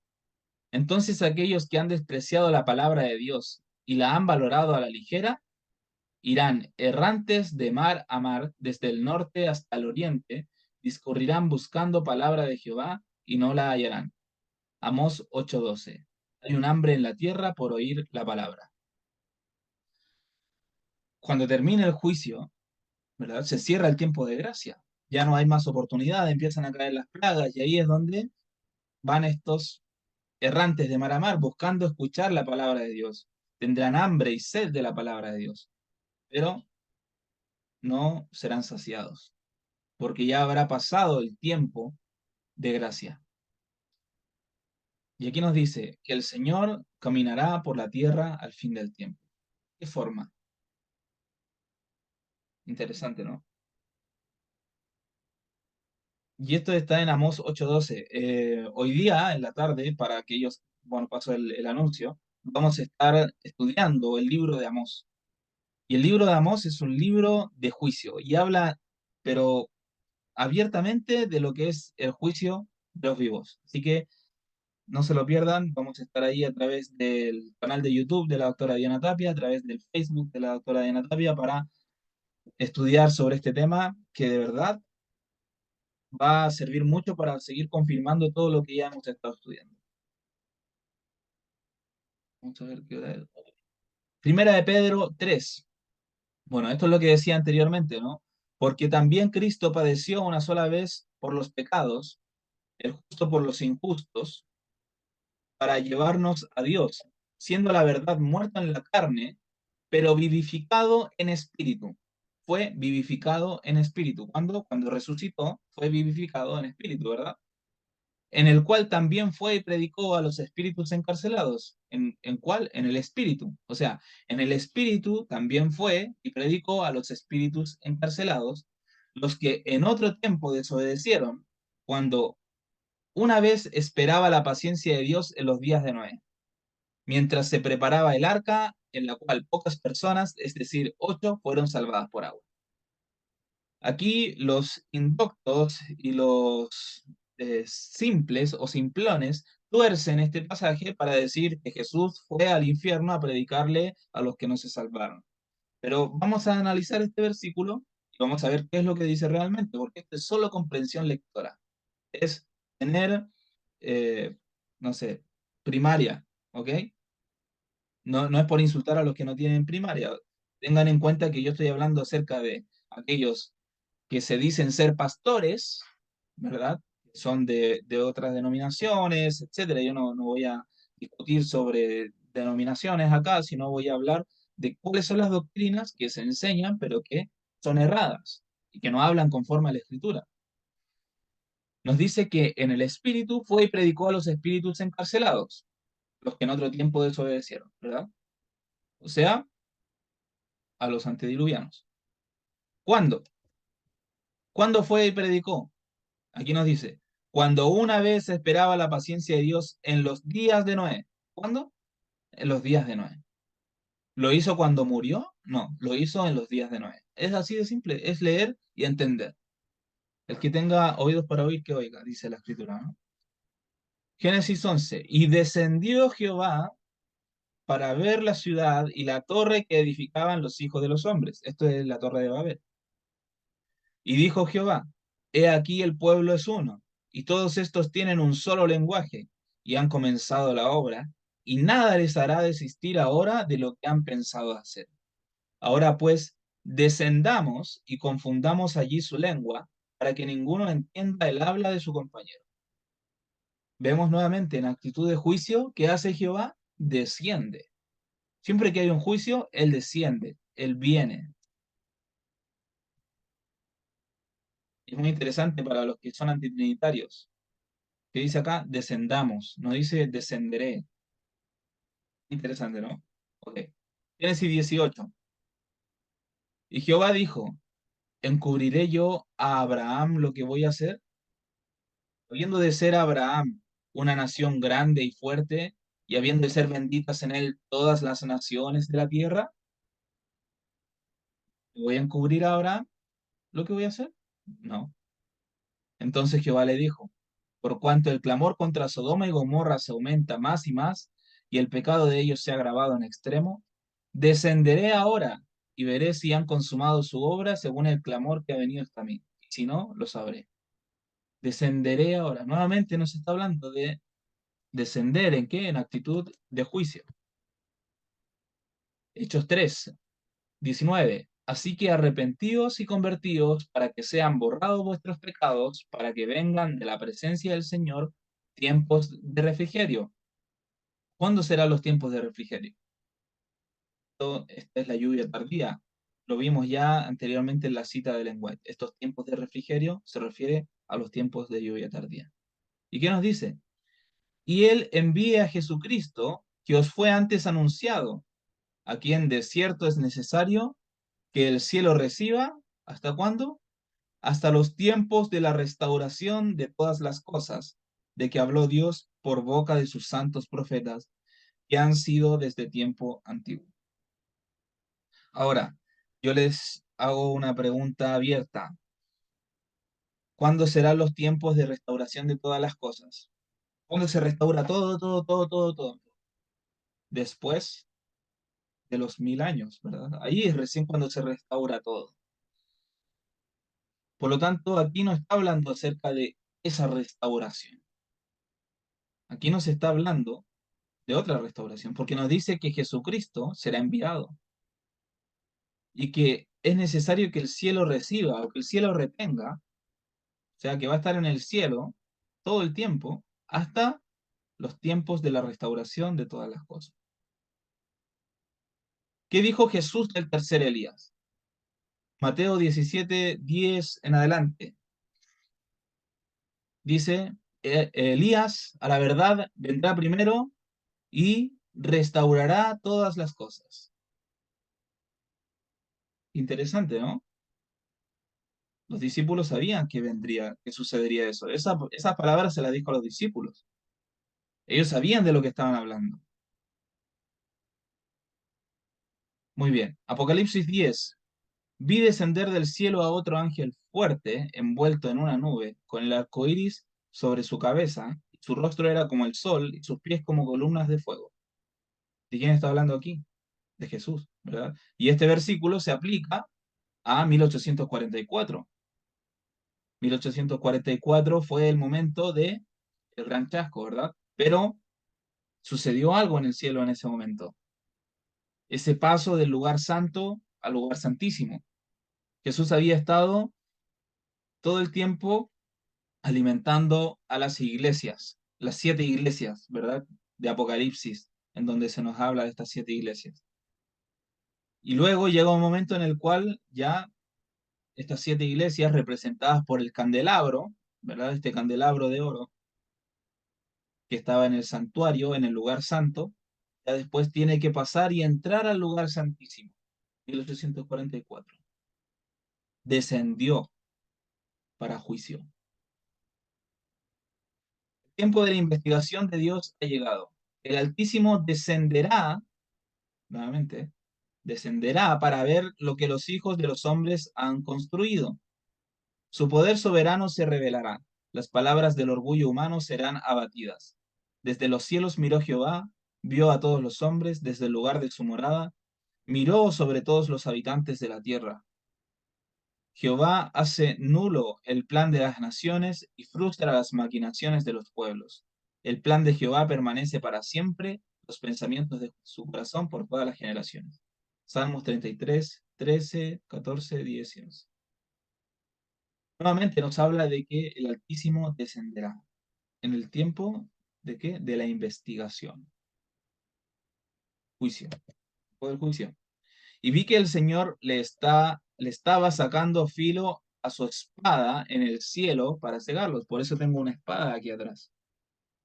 Speaker 1: Entonces aquellos que han despreciado la palabra de Dios y la han valorado a la ligera, irán errantes de mar a mar, desde el norte hasta el oriente, discurrirán buscando palabra de Jehová y no la hallarán. Amós 8:12. Hay un hambre en la tierra por oír la palabra. Cuando termine el juicio, ¿verdad? Se cierra el tiempo de gracia. Ya no hay más oportunidad, empiezan a caer las plagas y ahí es donde van estos errantes de mar a mar buscando escuchar la palabra de Dios. Tendrán hambre y sed de la palabra de Dios, pero no serán saciados, porque ya habrá pasado el tiempo de gracia. Y aquí nos dice que el Señor caminará por la tierra al fin del tiempo. ¿Qué forma? Interesante, ¿no? Y esto está en Amós 8:12. Hoy día, en la tarde, para aquellos, bueno, paso el anuncio, vamos a estar estudiando el libro de Amós. Y el libro de Amós es un libro de juicio y habla, pero abiertamente, de lo que es el juicio de los vivos. Así que no se lo pierdan, vamos a estar ahí a través del canal de YouTube de la doctora Diana Tapia, a través del Facebook de la doctora Diana Tapia, para estudiar sobre este tema que de verdad va a servir mucho para seguir confirmando todo lo que ya hemos estado estudiando. Vamos a ver qué hora es. Primera de Pedro 3. Bueno, esto es lo que decía anteriormente, ¿no? Porque también Cristo padeció una sola vez por los pecados, el justo por los injustos, para llevarnos a Dios, siendo la verdad muerto en la carne, pero vivificado en espíritu. Fue vivificado en espíritu. Cuando resucitó, fue vivificado en espíritu, ¿verdad? En el cual también fue y predicó a los espíritus encarcelados. ¿En cuál? En el espíritu. O sea, en el espíritu también fue y predicó a los espíritus encarcelados, los que en otro tiempo desobedecieron, cuando una vez esperaba la paciencia de Dios en los días de Noé, mientras se preparaba el arca, en la cual pocas personas, es decir, 8, fueron salvadas por agua. Aquí los indoctos y los simples o simplones tuercen este pasaje para decir que Jesús fue al infierno a predicarle a los que no se salvaron. Pero vamos a analizar este versículo y vamos a ver qué es lo que dice realmente, porque esto es solo comprensión lectora. Es tener, eh, no sé, primaria, ¿ok? No, no es por insultar a los que no tienen primaria. Tengan en cuenta que yo estoy hablando acerca de aquellos que se dicen ser pastores, ¿verdad? Son de otras denominaciones, etcétera. Yo no voy a discutir sobre denominaciones acá, sino voy a hablar de cuáles son las doctrinas que se enseñan, pero que son erradas y que no hablan conforme a la Escritura. Nos dice que en el Espíritu fue y predicó a los espíritus encarcelados, los que en otro tiempo desobedecieron, ¿verdad? O sea, a los antediluvianos. ¿Cuándo? ¿Cuándo fue y predicó? Aquí nos dice, cuando una vez esperaba la paciencia de Dios en los días de Noé. ¿Cuándo? En los días de Noé. ¿Lo hizo cuando murió? No, lo hizo en los días de Noé. Es así de simple, es leer y entender. El que tenga oídos para oír, que oiga, dice la escritura, ¿no? Génesis 11. Y descendió Jehová para ver la ciudad y la torre que edificaban los hijos de los hombres. Esto es la torre de Babel. Y dijo Jehová, he aquí el pueblo es uno, y todos estos tienen un solo lenguaje, y han comenzado la obra, y nada les hará desistir ahora de lo que han pensado hacer. Ahora pues, descendamos y confundamos allí su lengua, para que ninguno entienda el habla de su compañero. Vemos nuevamente en actitud de juicio, ¿qué hace Jehová? Desciende. Siempre que hay un juicio, Él desciende, Él viene. Es muy interesante para los que son antitrinitarios, que dice acá, descendamos, no dice descenderé. Interesante, ¿no? Ok. Génesis 18. Y Jehová dijo, ¿encubriré yo a Abraham lo que voy a hacer? Habiendo de ser Abraham una nación grande y fuerte, y habiendo de ser benditas en él todas las naciones de la tierra, ¿voy a encubrir a Abraham lo que voy a hacer? No. Entonces Jehová le dijo, por cuanto el clamor contra Sodoma y Gomorra se aumenta más y más, y el pecado de ellos se ha agravado en extremo, descenderé ahora y veré si han consumado su obra según el clamor que ha venido hasta mí. Y si no, lo sabré. Descenderé ahora. Nuevamente nos está hablando de descender en qué? En actitud de juicio. Hechos 3, 19. Así que arrepentíos y convertíos para que sean borrados vuestros pecados, para que vengan de la presencia del Señor tiempos de refrigerio. ¿Cuándo serán los tiempos de refrigerio? Esta es la lluvia tardía. Lo vimos ya anteriormente en la cita de Ellen White. Estos tiempos de refrigerio se refiere a los tiempos de lluvia tardía. ¿Y qué nos dice? Y Él envíe a Jesucristo, que os fue antes anunciado, a quien de cierto es necesario que el cielo reciba. ¿Hasta cuándo? Hasta los tiempos de la restauración de todas las cosas, de que habló Dios por boca de sus santos profetas, que han sido desde tiempo antiguo. Ahora, yo les hago una pregunta abierta. ¿Cuándo serán los tiempos de restauración de todas las cosas? ¿Cuándo se restaura todo, todo, todo, todo, todo? Después de los 1000 años, ¿verdad? Ahí es recién cuando se restaura todo. Por lo tanto, aquí no está hablando acerca de esa restauración. Aquí no se está hablando de otra restauración, porque nos dice que Jesucristo será enviado y que es necesario que el cielo reciba o que el cielo retenga, o sea, que va a estar en el cielo todo el tiempo hasta los tiempos de la restauración de todas las cosas. ¿Qué dijo Jesús del tercer Elías? Mateo 17, 10 en adelante. Dice, Elías a la verdad vendrá primero y restaurará todas las cosas. Interesante, ¿no? Los discípulos sabían que vendría, que sucedería eso. Esas palabras se las dijo a los discípulos. Ellos sabían de lo que estaban hablando. Muy bien. Apocalipsis 10. Vi descender del cielo a otro ángel fuerte, envuelto en una nube, con el arco iris sobre su cabeza. Su rostro era como el sol y sus pies como columnas de fuego. ¿De quién está hablando aquí? De Jesús, ¿verdad? Y este versículo se aplica a 1844. 1844 fue el momento de el gran chasco, ¿verdad? Pero sucedió algo en el cielo en ese momento. Ese paso del lugar santo al lugar santísimo. Jesús había estado todo el tiempo alimentando a las iglesias, las 7 iglesias, ¿verdad? De Apocalipsis, en donde se nos habla de estas 7 iglesias. Y luego llega un momento en el cual ya estas 7 iglesias, representadas por el candelabro, ¿verdad? Este candelabro de oro, que estaba en el santuario, en el lugar santo, ya después tiene que pasar y entrar al lugar santísimo. 1844. Descendió para juicio. El tiempo de la investigación de Dios ha llegado. El Altísimo descenderá, nuevamente, descenderá para ver lo que los hijos de los hombres han construido. Su poder soberano se revelará, las palabras del orgullo humano serán abatidas. Desde los cielos miró Jehová, vio a todos los hombres desde el lugar de su morada, miró sobre todos los habitantes de la tierra. Jehová hace nulo el plan de las naciones y frustra las maquinaciones de los pueblos. El plan de Jehová permanece para siempre, los pensamientos de su corazón por todas las generaciones. Salmos 33, 13, 14, 10 y 11. Nuevamente nos habla de que el Altísimo descenderá en el tiempo de qué? De la investigación, juicio, o del juicio. Y vi que el Señor le estaba sacando filo a su espada en el cielo para cegarlos. Por eso tengo una espada aquí atrás.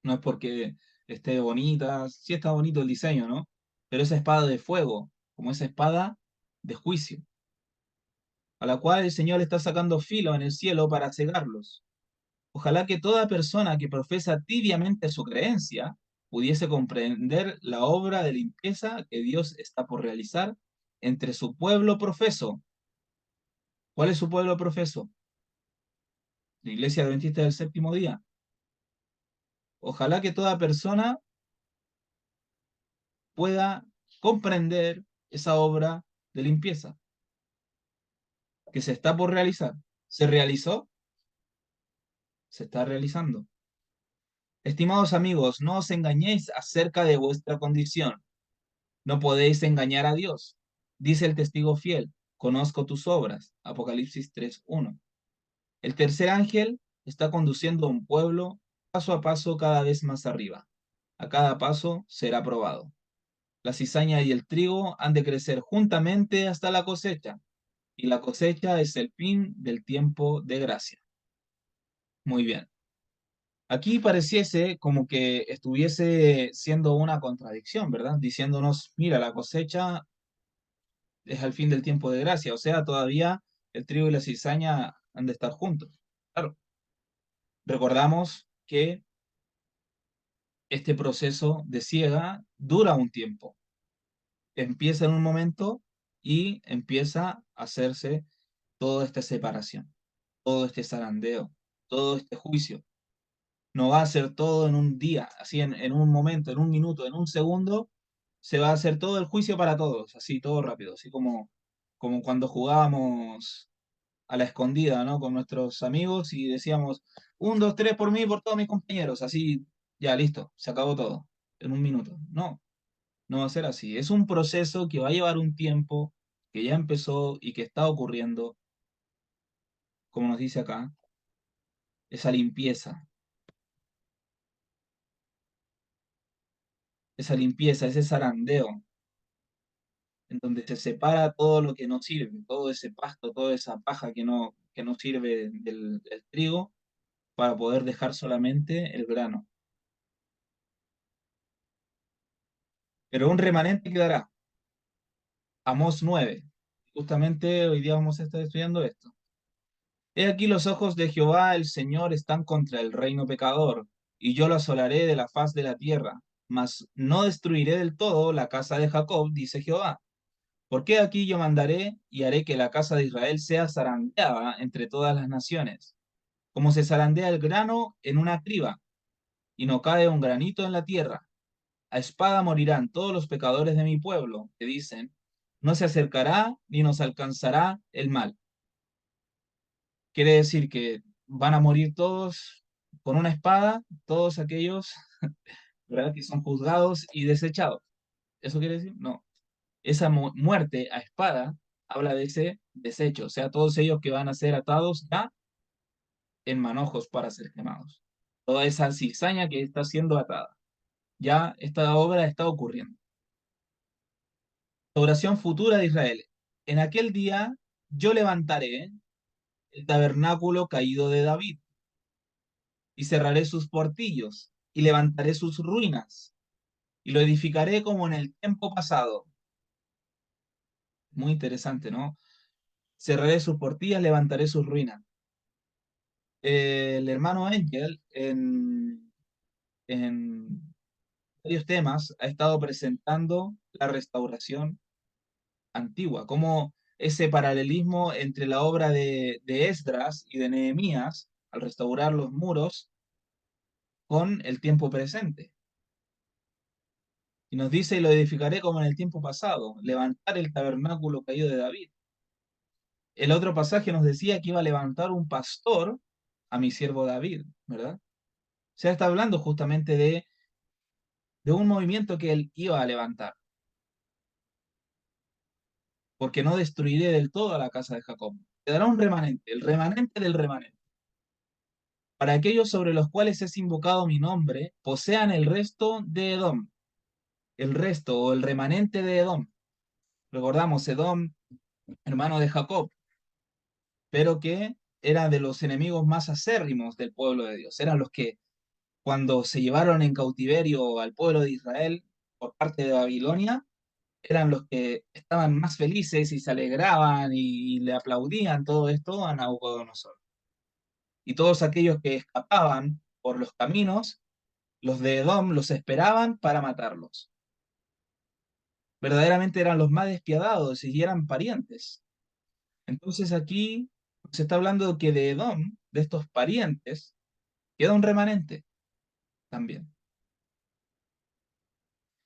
Speaker 1: No es porque esté bonita, sí está bonito el diseño, ¿no? Pero esa espada de fuego, como esa espada de juicio, a la cual el Señor le está sacando filo en el cielo para cegarlos. Ojalá que toda persona que profesa tibiamente su creencia pudiese comprender la obra de limpieza que Dios está por realizar entre su pueblo profeso. ¿Cuál es su pueblo profeso? La Iglesia Adventista del Séptimo Día. Ojalá que toda persona pueda comprender esa obra de limpieza que se está por realizar. ¿Se realizó? Se está realizando. Estimados amigos, no os engañéis acerca de vuestra condición. No podéis engañar a Dios. Dice el testigo fiel, conozco tus obras. Apocalipsis 3:1. El tercer ángel está conduciendo a un pueblo paso a paso cada vez más arriba. A cada paso será probado. La cizaña y el trigo han de crecer juntamente hasta la cosecha, y la cosecha es el fin del tiempo de gracia. Muy bien. Aquí pareciese como que estuviese siendo una contradicción, ¿verdad? Diciéndonos, mira, la cosecha es al fin del tiempo de gracia, o sea, todavía el trigo y la cizaña han de estar juntos. Claro, recordamos que este proceso de siega dura un tiempo. Empieza en un momento y empieza a hacerse toda esta separación, todo este zarandeo, todo este juicio. No va a ser todo en un día, así en un momento, en un minuto, en un segundo, se va a hacer todo el juicio para todos, así todo rápido, así como cuando jugábamos a la escondida, ¿no? Con nuestros amigos y decíamos, un, dos, tres por mí y por todos mis compañeros, así, ya, listo, se acabó todo, en un minuto. No, no va a ser así. Es un proceso que va a llevar un tiempo, que ya empezó y que está ocurriendo, como nos dice acá, esa limpieza, ese zarandeo, en donde se separa todo lo que no sirve, todo ese pasto, toda esa paja que no sirve del trigo, para poder dejar solamente el grano. Pero un remanente quedará. Amós 9. Justamente hoy día vamos a estar estudiando esto. He aquí los ojos de Jehová el Señor están contra el reino pecador, y yo lo asolaré de la faz de la tierra, mas no destruiré del todo la casa de Jacob, dice Jehová. Porque aquí yo mandaré y haré que la casa de Israel sea zarandeada entre todas las naciones, como se zarandea el grano en una criba, y no cae un granito en la tierra. A espada morirán todos los pecadores de mi pueblo, que dicen, no se acercará ni nos alcanzará el mal. Quiere decir que van a morir todos con una espada, todos aquellos, ¿verdad?, que son juzgados y desechados. ¿Eso quiere decir? No. Esa muerte a espada habla de ese desecho, o sea, todos ellos que van a ser atados ya en manojos para ser quemados. Toda esa cizaña que está siendo atada. Ya esta obra está ocurriendo. Oración futura de Israel. En aquel día yo levantaré el tabernáculo caído de David y cerraré sus portillos y levantaré sus ruinas y lo edificaré como en el tiempo pasado. Muy interesante, ¿no? Cerraré sus portillas, levantaré sus ruinas. El hermano Angel en varios temas ha estado presentando la restauración antigua, cómo ese paralelismo entre la obra de Esdras y de Nehemías al restaurar los muros con el tiempo presente. Y nos dice, y lo edificaré como en el tiempo pasado, levantar el tabernáculo caído de David. El otro pasaje nos decía que iba a levantar un pastor a mi siervo David, ¿verdad? O sea, está hablando justamente de un movimiento que él iba a levantar, porque no destruiré del todo a la casa de Jacob. Quedará un remanente, el remanente del remanente. Para aquellos sobre los cuales es invocado mi nombre, posean el resto de Edom, el resto o el remanente de Edom. Recordamos, Edom, hermano de Jacob, pero que era de los enemigos más acérrimos del pueblo de Dios. Eran los que, cuando se llevaron en cautiverio al pueblo de Israel por parte de Babilonia, eran los que estaban más felices y se alegraban y le aplaudían todo esto a Nabucodonosor. Y todos aquellos que escapaban por los caminos, los de Edom los esperaban para matarlos. Verdaderamente eran los más despiadados y eran parientes. Entonces aquí se está hablando que de Edom, de estos parientes, queda un remanente también.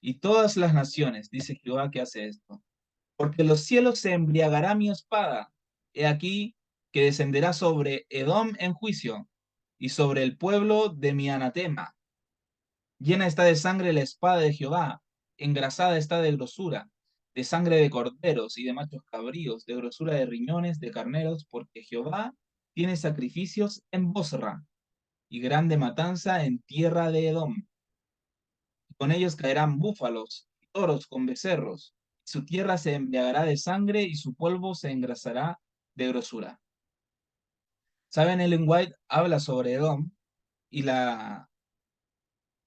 Speaker 1: Y todas las naciones, dice Jehová, que hace esto. Porque los cielos se embriagará mi espada. He aquí que descenderá sobre Edom en juicio y sobre el pueblo de mi anatema. Llena está de sangre la espada de Jehová, engrasada está de grosura, de sangre de corderos y de machos cabríos, de grosura de riñones, de carneros, porque Jehová tiene sacrificios en Bosra y grande matanza en tierra de Edom. Con ellos caerán búfalos y toros con becerros. Su tierra se embriagará de sangre y su polvo se engrasará de grosura. ¿Saben? Ellen White habla sobre Edom y la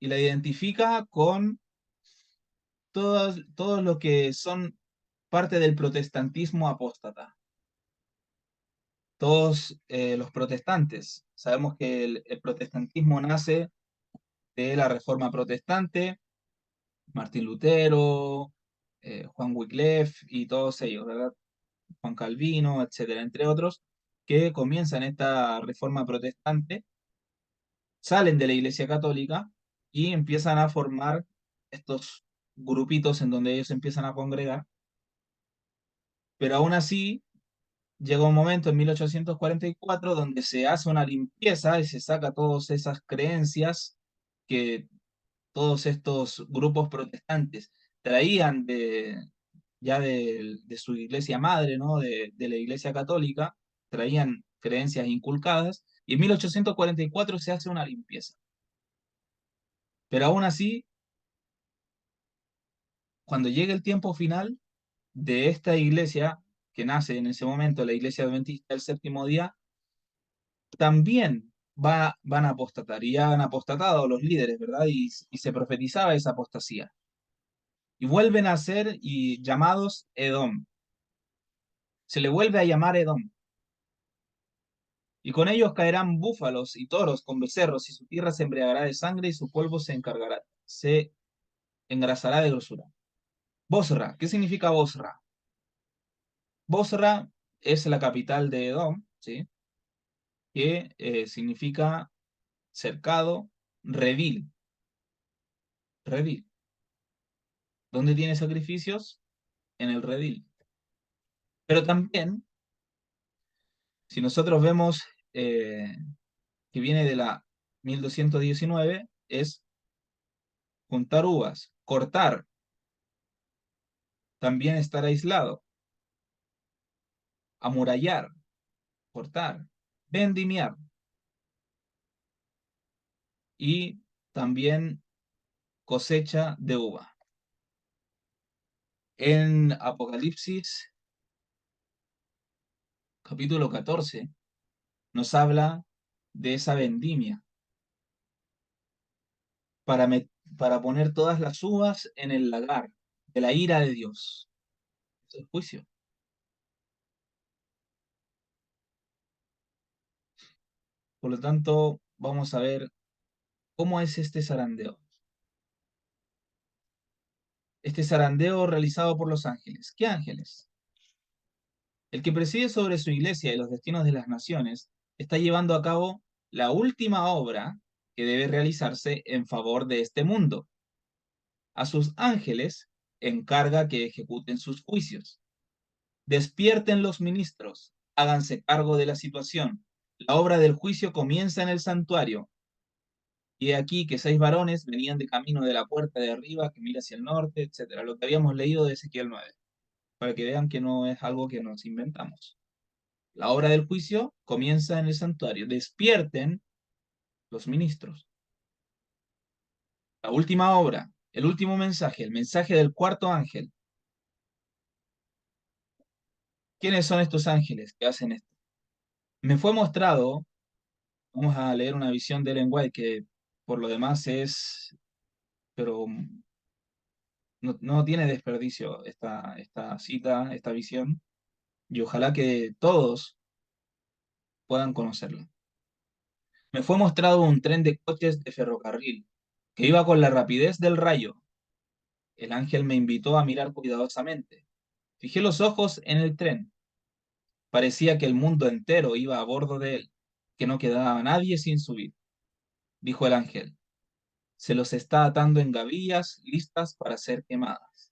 Speaker 1: identifica con todos los que son parte del protestantismo apóstata. Todos los protestantes. Sabemos que el protestantismo nace de la Reforma Protestante, Martín Lutero, Juan Wycliffe y todos ellos, ¿verdad? Juan Calvino, etcétera, entre otros, que comienzan esta reforma protestante, salen de la Iglesia Católica y empiezan a formar estos grupitos en donde ellos empiezan a congregar, pero aún así llega un momento en 1844 donde se hace una limpieza y se saca todas esas creencias que todos estos grupos protestantes traían de su iglesia madre, ¿no? De la iglesia católica, traían creencias inculcadas, y en 1844 se hace una limpieza. Pero aún así, cuando llega el tiempo final de esta iglesia, que nace en ese momento, la iglesia adventista del séptimo día, también van a apostatar, y ya han apostatado los líderes, ¿verdad? Y se profetizaba esa apostasía. Y vuelven a ser llamados Edom. Se le vuelve a llamar Edom. Y con ellos caerán búfalos y toros con becerros, y su tierra se embriagará de sangre, y su polvo se engrasará de grosura. Bosra, ¿qué significa Bosra? Bosra es la capital de Edom, ¿sí? Que significa cercado, redil, redil. ¿Dónde tiene sacrificios? En el redil. Pero también, si nosotros vemos que viene de la 1219, es juntar uvas, cortar, también estar aislado, amurallar, cortar, vendimiar y también cosecha de uva. En Apocalipsis capítulo 14 nos habla de esa vendimia para, para poner todas las uvas en el lagar de la ira de Dios. Es el juicio. Por lo tanto, vamos a ver cómo es este zarandeo. Este zarandeo realizado por los ángeles. ¿Qué ángeles? El que preside sobre su iglesia y los destinos de las naciones está llevando a cabo la última obra que debe realizarse en favor de este mundo. A sus ángeles encarga que ejecuten sus juicios. Despierten los ministros, háganse cargo de la situación. La obra del juicio comienza en el santuario. Y he aquí que 6 varones venían de camino de la puerta de arriba que mira hacia el norte, etcétera. Lo que habíamos leído de Ezequiel 9, para que vean que no es algo que nos inventamos. La obra del juicio comienza en el santuario. Despierten los ministros. La última obra, el último mensaje, el mensaje del cuarto ángel. ¿Quiénes son estos ángeles que hacen esto? Me fue mostrado, vamos a leer una visión de Ellen White que por lo demás es, pero no tiene desperdicio esta cita, esta visión, y ojalá que todos puedan conocerla. Me fue mostrado un tren de coches de ferrocarril que iba con la rapidez del rayo. El ángel me invitó a mirar cuidadosamente. Fijé los ojos en el tren. Parecía que el mundo entero iba a bordo de él, que no quedaba nadie sin subir. Dijo el ángel, se los está atando en gavillas listas para ser quemadas.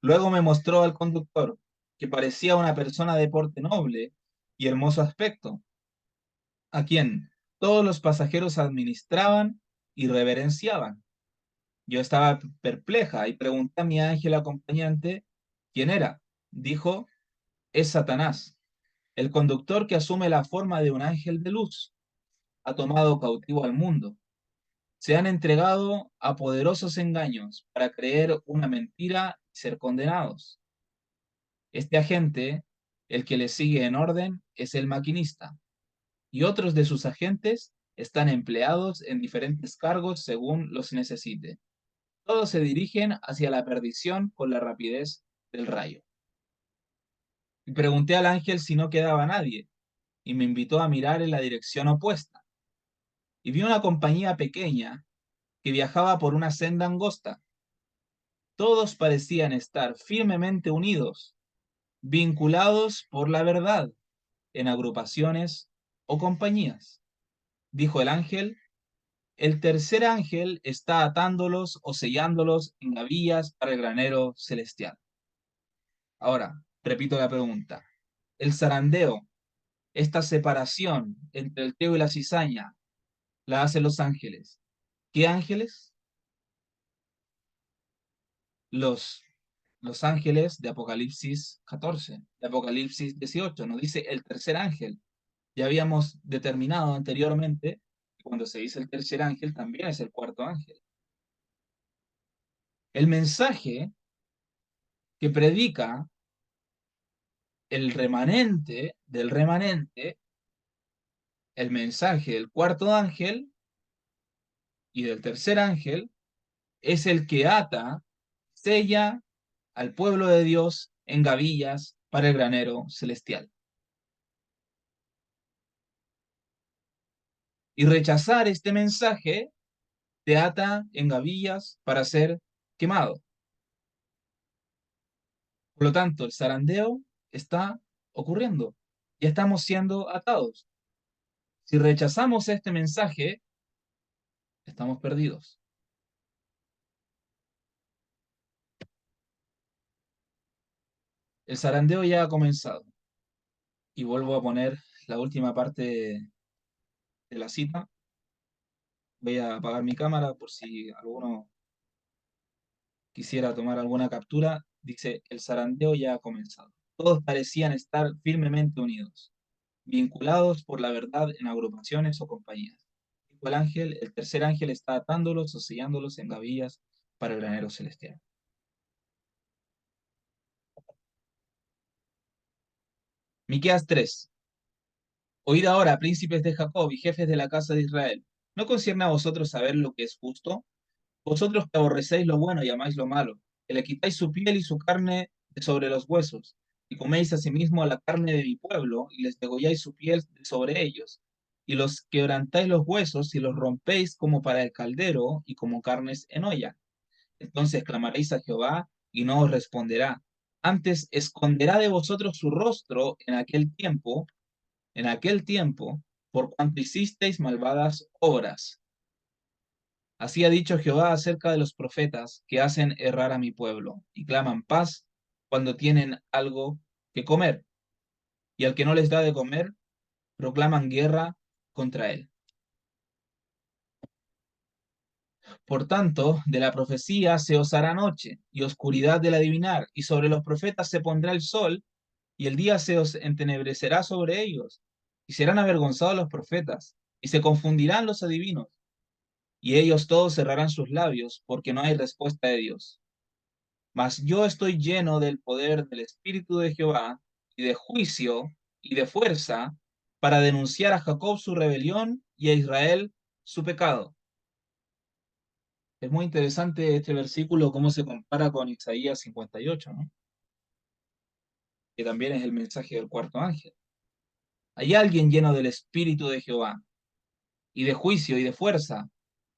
Speaker 1: Luego me mostró al conductor, que parecía una persona de porte noble y hermoso aspecto, a quien todos los pasajeros administraban y reverenciaban. Yo estaba perpleja y pregunté a mi ángel acompañante quién era. Dijo, es Satanás, el conductor que asume la forma de un ángel de luz. Ha tomado cautivo al mundo. Se han entregado a poderosos engaños para creer una mentira y ser condenados. Este agente, el que le sigue en orden, es el maquinista, y otros de sus agentes están empleados en diferentes cargos según los necesite. Todos se dirigen hacia la perdición con la rapidez del rayo. Y pregunté al ángel si no quedaba nadie, y me invitó a mirar en la dirección opuesta. Y vi una compañía pequeña que viajaba por una senda angosta. Todos parecían estar firmemente unidos, vinculados por la verdad, en agrupaciones o compañías. Dijo el ángel, el tercer ángel está atándolos o sellándolos en gavillas para el granero celestial. Ahora, repito la pregunta. El zarandeo, esta separación entre el trigo y la cizaña, la hacen los ángeles. ¿Qué ángeles? Los, los ángeles de Apocalipsis 14, de Apocalipsis 18. Nos dice el tercer ángel. Ya habíamos determinado anteriormente que cuando se dice el tercer ángel también es el cuarto ángel. El mensaje que predica el remanente del remanente, el mensaje del cuarto ángel y del tercer ángel, es el que ata, sella al pueblo de Dios en gavillas para el granero celestial. Y rechazar este mensaje te ata en gavillas para ser quemado. Por lo tanto, el zarandeo está ocurriendo. Ya estamos siendo atados. Si rechazamos este mensaje, estamos perdidos. El zarandeo ya ha comenzado. Y vuelvo a poner la última parte de la cita. Voy a apagar mi cámara por si alguno quisiera tomar alguna captura. Dice, el zarandeo ya ha comenzado. Todos parecían estar firmemente unidos, vinculados por la verdad en agrupaciones o compañías. Dijo el ángel, el tercer ángel está atándolos o sellándolos en gavillas para el granero celestial. Miqueas 3. Oíd ahora, príncipes de Jacob y jefes de la casa de Israel. ¿No concierne a vosotros saber lo que es justo? Vosotros que aborrecéis lo bueno y amáis lo malo, que le quitáis su piel y su carne de sobre los huesos, y coméis asimismo a la carne de mi pueblo, y les degolláis su piel de sobre ellos, y los quebrantáis los huesos y los rompéis como para el caldero y como carnes en olla. Entonces clamaréis a Jehová, y no os responderá. Antes esconderá de vosotros su rostro en aquel tiempo, por cuanto hicisteis malvadas obras. Así ha dicho Jehová acerca de los profetas que hacen errar a mi pueblo y claman paz cuando tienen algo que comer, y al que no les da de comer, proclaman guerra contra él. Por tanto, de la profecía se os hará noche y oscuridad del adivinar, y sobre los profetas se pondrá el sol, y el día se os entenebrecerá sobre ellos, y serán avergonzados los profetas, y se confundirán los adivinos, y ellos todos cerrarán sus labios, porque no hay respuesta de Dios. Mas yo estoy lleno del poder del Espíritu de Jehová, y de juicio, y de fuerza, para denunciar a Jacob su rebelión, y a Israel su pecado. Es muy interesante este versículo, cómo se compara con Isaías 58, ¿no? Que también es el mensaje del cuarto ángel. Hay alguien lleno del Espíritu de Jehová, y de juicio, y de fuerza,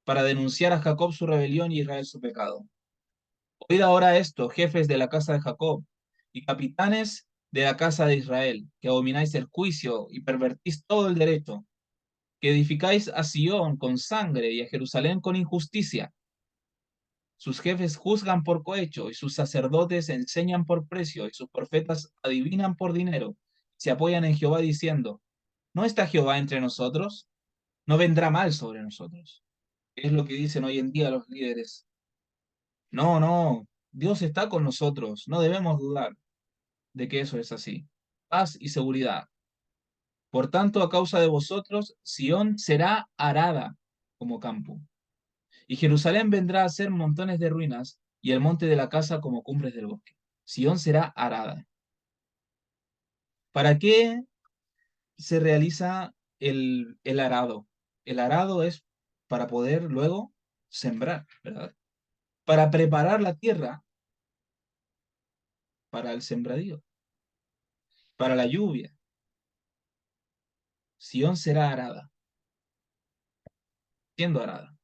Speaker 1: para denunciar a Jacob su rebelión y a Israel su pecado. Oíd ahora esto, jefes de la casa de Jacob, y capitanes de la casa de Israel, que abomináis el juicio y pervertís todo el derecho, que edificáis a Sión con sangre y a Jerusalén con injusticia. Sus jefes juzgan por cohecho, y sus sacerdotes enseñan por precio, y sus profetas adivinan por dinero. Se apoyan en Jehová diciendo, ¿no está Jehová entre nosotros? No vendrá mal sobre nosotros. Es lo que dicen hoy en día los líderes. No, no, Dios está con nosotros, no debemos dudar de que eso es así. Paz y seguridad. Por tanto, a causa de vosotros, Sión será arada como campo, y Jerusalén vendrá a ser montones de ruinas, y el monte de la casa como cumbres del bosque. Sión será arada. ¿Para qué se realiza el arado? El arado es para poder luego sembrar, ¿verdad? Para preparar la tierra para el sembradío, para la lluvia. Sión será arada, siendo arada.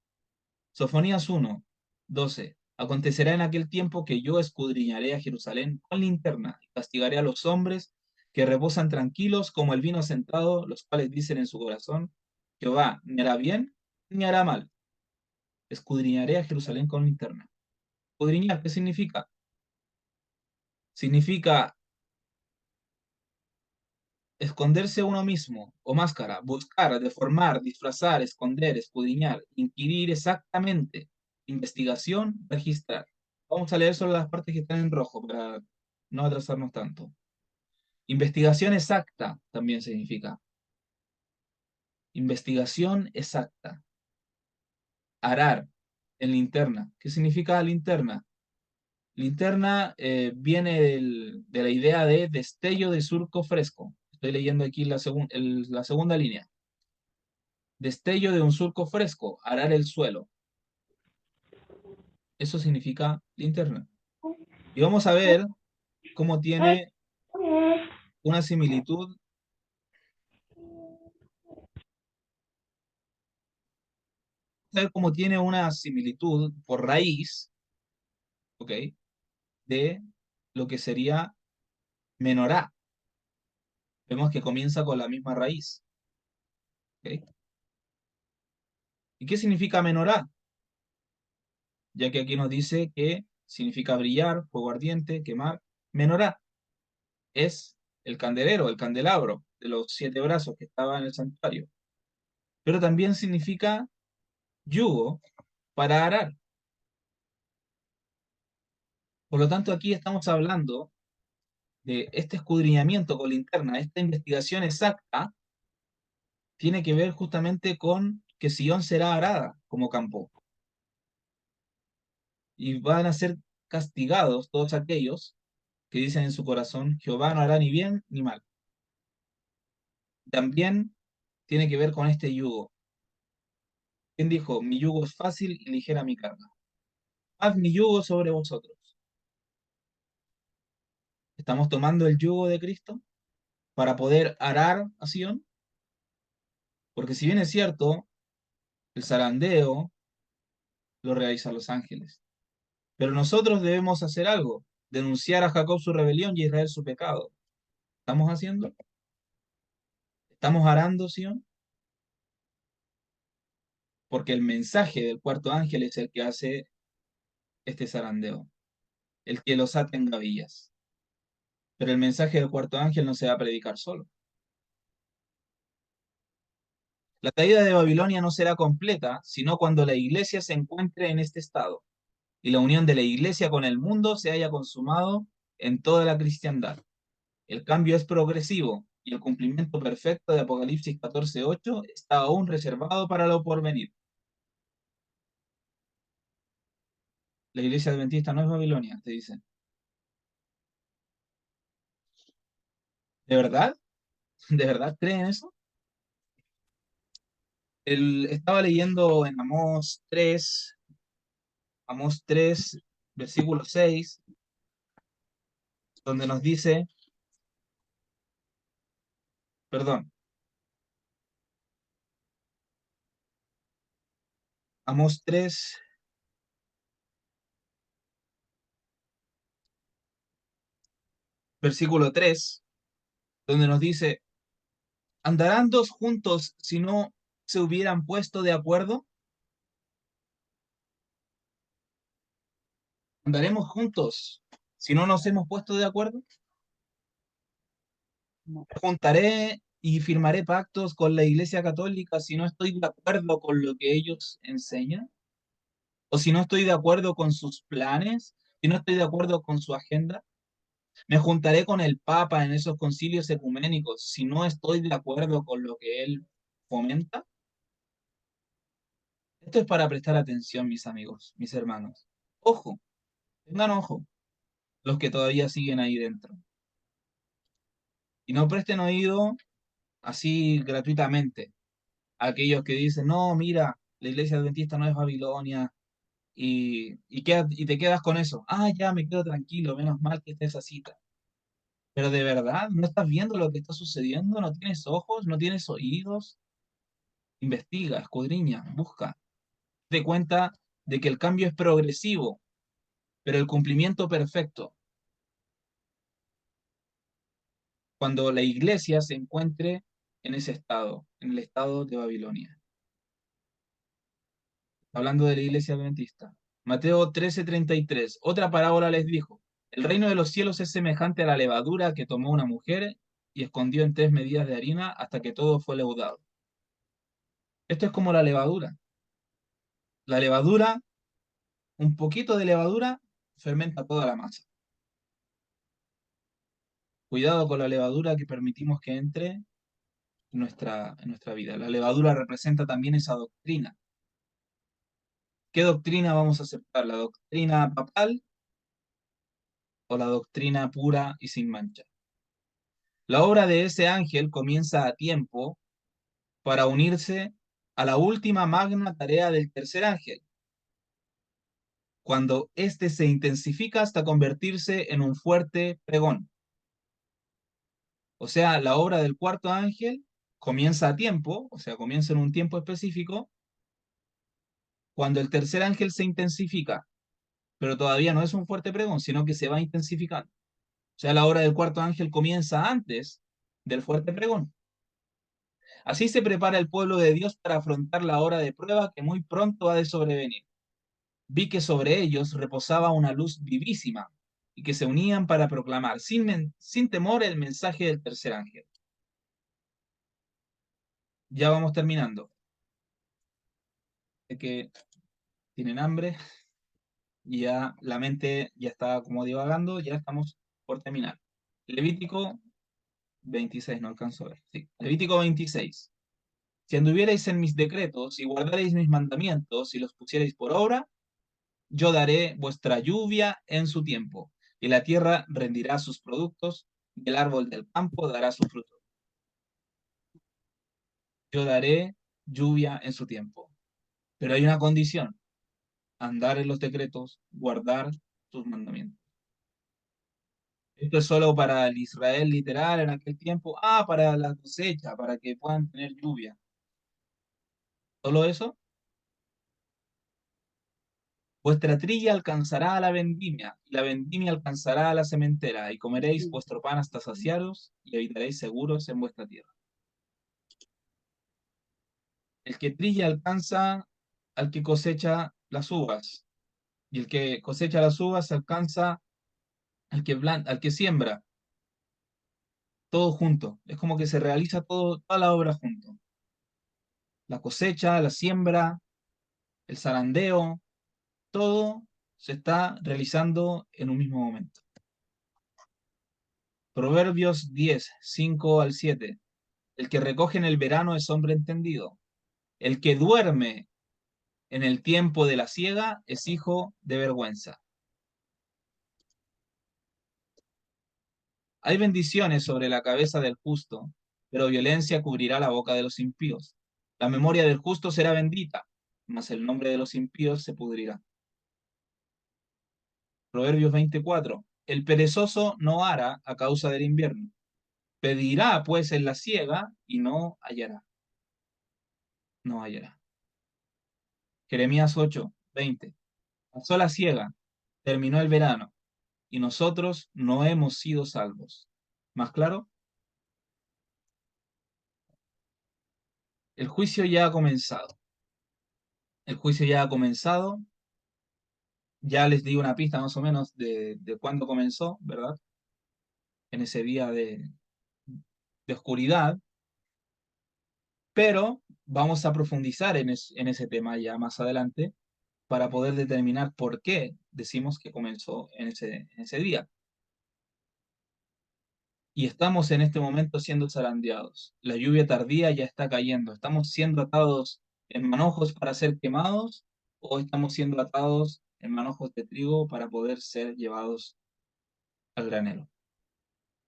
Speaker 1: Sofonías 1, 12. Acontecerá en aquel tiempo que yo escudriñaré a Jerusalén con linterna y castigaré a los hombres que reposan tranquilos como el vino sentado, los cuales dicen en su corazón, Jehová ni hará bien ni hará mal. Escudriñaré a Jerusalén con linterna. Escudriñar, ¿qué significa? Significa esconderse uno mismo o máscara, buscar, deformar, disfrazar, esconder, escudriñar, inquirir exactamente, investigación, registrar. Vamos a leer solo las partes que están en rojo para no atrasarnos tanto. Investigación exacta también significa. Investigación exacta. Arar en linterna. ¿Qué significa linterna? Linterna viene de la idea de destello de surco fresco. Estoy leyendo aquí la segunda línea. Destello de un surco fresco, arar el suelo. Eso significa linterna. Y vamos a ver cómo tiene una similitud, por raíz, ¿ok? De lo que sería menorá. Vemos que comienza con la misma raíz, ¿ok? ¿Y qué significa menorá? Ya que aquí nos dice que significa brillar, fuego ardiente, quemar. Menorá es el candelero, el candelabro de los 7 brazos que estaba en el santuario. Pero también significa yugo para arar. Por lo tanto, aquí estamos hablando de este escudriñamiento con linterna, esta investigación exacta, tiene que ver justamente con que Sion será arada como campo y van a ser castigados todos aquellos que dicen en su corazón, Jehová no hará ni bien ni mal. También tiene que ver con este yugo. ¿Quién dijo? Mi yugo es fácil y ligera mi carga. Haz mi yugo sobre vosotros. ¿Estamos tomando el yugo de Cristo para poder arar a Sion? Porque si bien es cierto, el zarandeo lo realizan los ángeles. Pero nosotros debemos hacer algo. denunciar a Jacob su rebelión y a Israel su pecado. ¿Estamos haciendo? ¿Estamos arando, Sion? Porque el mensaje del cuarto ángel es el que hace este zarandeo, el que los ata en gavillas. Pero el mensaje del cuarto ángel no se va a predicar solo. La caída de Babilonia no será completa, sino cuando la iglesia se encuentre en este estado y la unión de la iglesia con el mundo se haya consumado en toda la cristiandad. El cambio es progresivo y el cumplimiento perfecto de Apocalipsis 14:8 está aún reservado para lo porvenir. La iglesia adventista no es Babilonia, te dicen. ¿De verdad? ¿De verdad creen eso? Estaba leyendo en Amós 3, versículo 6, donde nos dice, perdón, Amós 3, versículo 3, donde nos dice, ¿andarán dos juntos si no se hubieran puesto de acuerdo? ¿Andaremos juntos si no nos hemos puesto de acuerdo? ¿Me juntaré y firmaré pactos con la Iglesia Católica si no estoy de acuerdo con lo que ellos enseñan? ¿O si no estoy de acuerdo con sus planes? ¿Si no estoy de acuerdo con su agenda? ¿Me juntaré con el Papa en esos concilios ecuménicos si no estoy de acuerdo con lo que él fomenta? Esto es para prestar atención, mis amigos, mis hermanos. Ojo, tengan ojo, los que todavía siguen ahí dentro. Y no presten oído así gratuitamente a aquellos que dicen, no, mira, la iglesia adventista no es Babilonia, y te quedas con eso. Ah, ya me quedo tranquilo, menos mal que está esa cita. Pero de verdad, ¿no estás viendo lo que está sucediendo? ¿No tienes ojos? ¿No tienes oídos? Investiga, escudriña, busca. Te cuenta de que el cambio es progresivo, pero el cumplimiento perfecto, cuando la iglesia se encuentre en ese estado, en el estado de Babilonia. Hablando de la iglesia adventista. Mateo 13:33. Otra parábola les dijo, el reino de los cielos es semejante a la levadura que tomó una mujer y escondió en 3 medidas de harina hasta que todo fue leudado. Esto es como la levadura. La levadura, un poquito de levadura, fermenta toda la masa. Cuidado con la levadura que permitimos que entre en nuestra vida. La levadura representa también esa doctrina. ¿Qué doctrina vamos a aceptar? ¿La doctrina papal o la doctrina pura y sin mancha? La obra de ese ángel comienza a tiempo para unirse a la última magna tarea del tercer ángel, cuando éste se intensifica hasta convertirse en un fuerte pregón. O sea, la obra del cuarto ángel comienza a tiempo, o sea, comienza en un tiempo específico, cuando el tercer ángel se intensifica, pero todavía no es un fuerte pregón, sino que se va intensificando. O sea, la obra del cuarto ángel comienza antes del fuerte pregón. Así se prepara el pueblo de Dios para afrontar la hora de prueba que muy pronto ha de sobrevenir. Vi que sobre ellos reposaba una luz vivísima y que se unían para proclamar sin temor el mensaje del tercer ángel. Ya vamos terminando. Es que tienen hambre y ya la mente ya está como divagando, ya estamos por terminar. Levítico 26, no alcanzo a ver. Sí. Levítico 26. Si anduvierais en mis decretos y guardaréis mis mandamientos y los pusierais por obra, yo daré vuestra lluvia en su tiempo, y la tierra rendirá sus productos, y el árbol del campo dará su fruto. Yo daré lluvia en su tiempo. Pero hay una condición, andar en los decretos, guardar sus mandamientos. Esto es solo para el Israel literal en aquel tiempo. Ah, para la cosecha, para que puedan tener lluvia. ¿Solo eso? Vuestra trilla alcanzará a la vendimia, y la vendimia alcanzará a la sementera, y comeréis vuestro pan hasta saciaros, y habitaréis seguros en vuestra tierra. El que trilla alcanza al que cosecha las uvas, y el que cosecha las uvas alcanza al que siembra, todo junto. Es como que se realiza toda la obra junto. La cosecha, la siembra, el zarandeo, todo se está realizando en un mismo momento. Proverbios 10, 5 al 7. El que recoge en el verano es hombre entendido. El que duerme en el tiempo de la siega es hijo de vergüenza. Hay bendiciones sobre la cabeza del justo, pero violencia cubrirá la boca de los impíos. La memoria del justo será bendita, mas el nombre de los impíos se pudrirá. Proverbios 24. El perezoso no hará a causa del invierno. Pedirá pues en la siega y no hallará. No hallará. Jeremías 8, 20. Pasó la siega, terminó el verano, y nosotros no hemos sido salvos. ¿Más claro? El juicio ya ha comenzado. El juicio ya ha comenzado. Ya les di una pista más o menos de cuándo comenzó, ¿verdad? En ese día de oscuridad, pero vamos a profundizar en ese tema ya más adelante para poder determinar por qué decimos que comenzó en ese día. Y estamos en este momento siendo zarandeados. La lluvia tardía ya está cayendo. ¿Estamos siendo atados en manojos para ser quemados o estamos siendo atados en manojos de trigo para poder ser llevados al granero?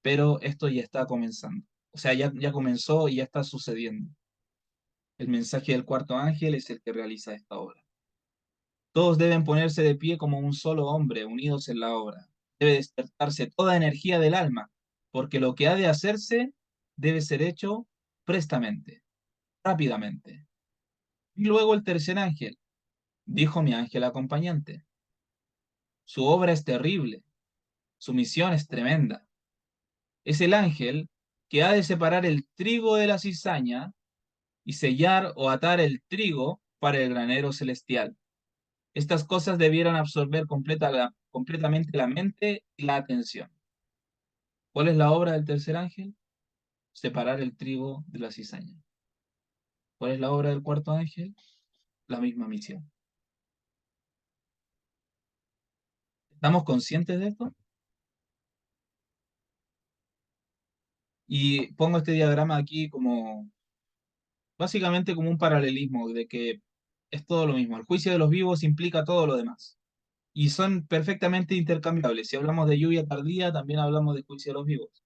Speaker 1: Pero esto ya está comenzando. O sea, ya comenzó y ya está sucediendo. El mensaje del cuarto ángel es el que realiza esta obra. Todos deben ponerse de pie como un solo hombre, unidos en la obra. Debe despertarse toda energía del alma, porque lo que ha de hacerse debe ser hecho prestamente, rápidamente. Y luego el tercer ángel, dijo mi ángel acompañante. Su obra es terrible, su misión es tremenda. Es el ángel que ha de separar el trigo de la cizaña y sellar o atar el trigo para el granero celestial. Estas cosas debieran absorber completamente la mente y la atención. ¿Cuál es la obra del tercer ángel? Separar el trigo de la cizaña. ¿Cuál es la obra del cuarto ángel? La misma misión. ¿Estamos conscientes de esto? Y pongo este diagrama aquí como, básicamente como un paralelismo de que es todo lo mismo. El juicio de los vivos implica todo lo demás. Y son perfectamente intercambiables. Si hablamos de lluvia tardía, también hablamos de juicio de los vivos.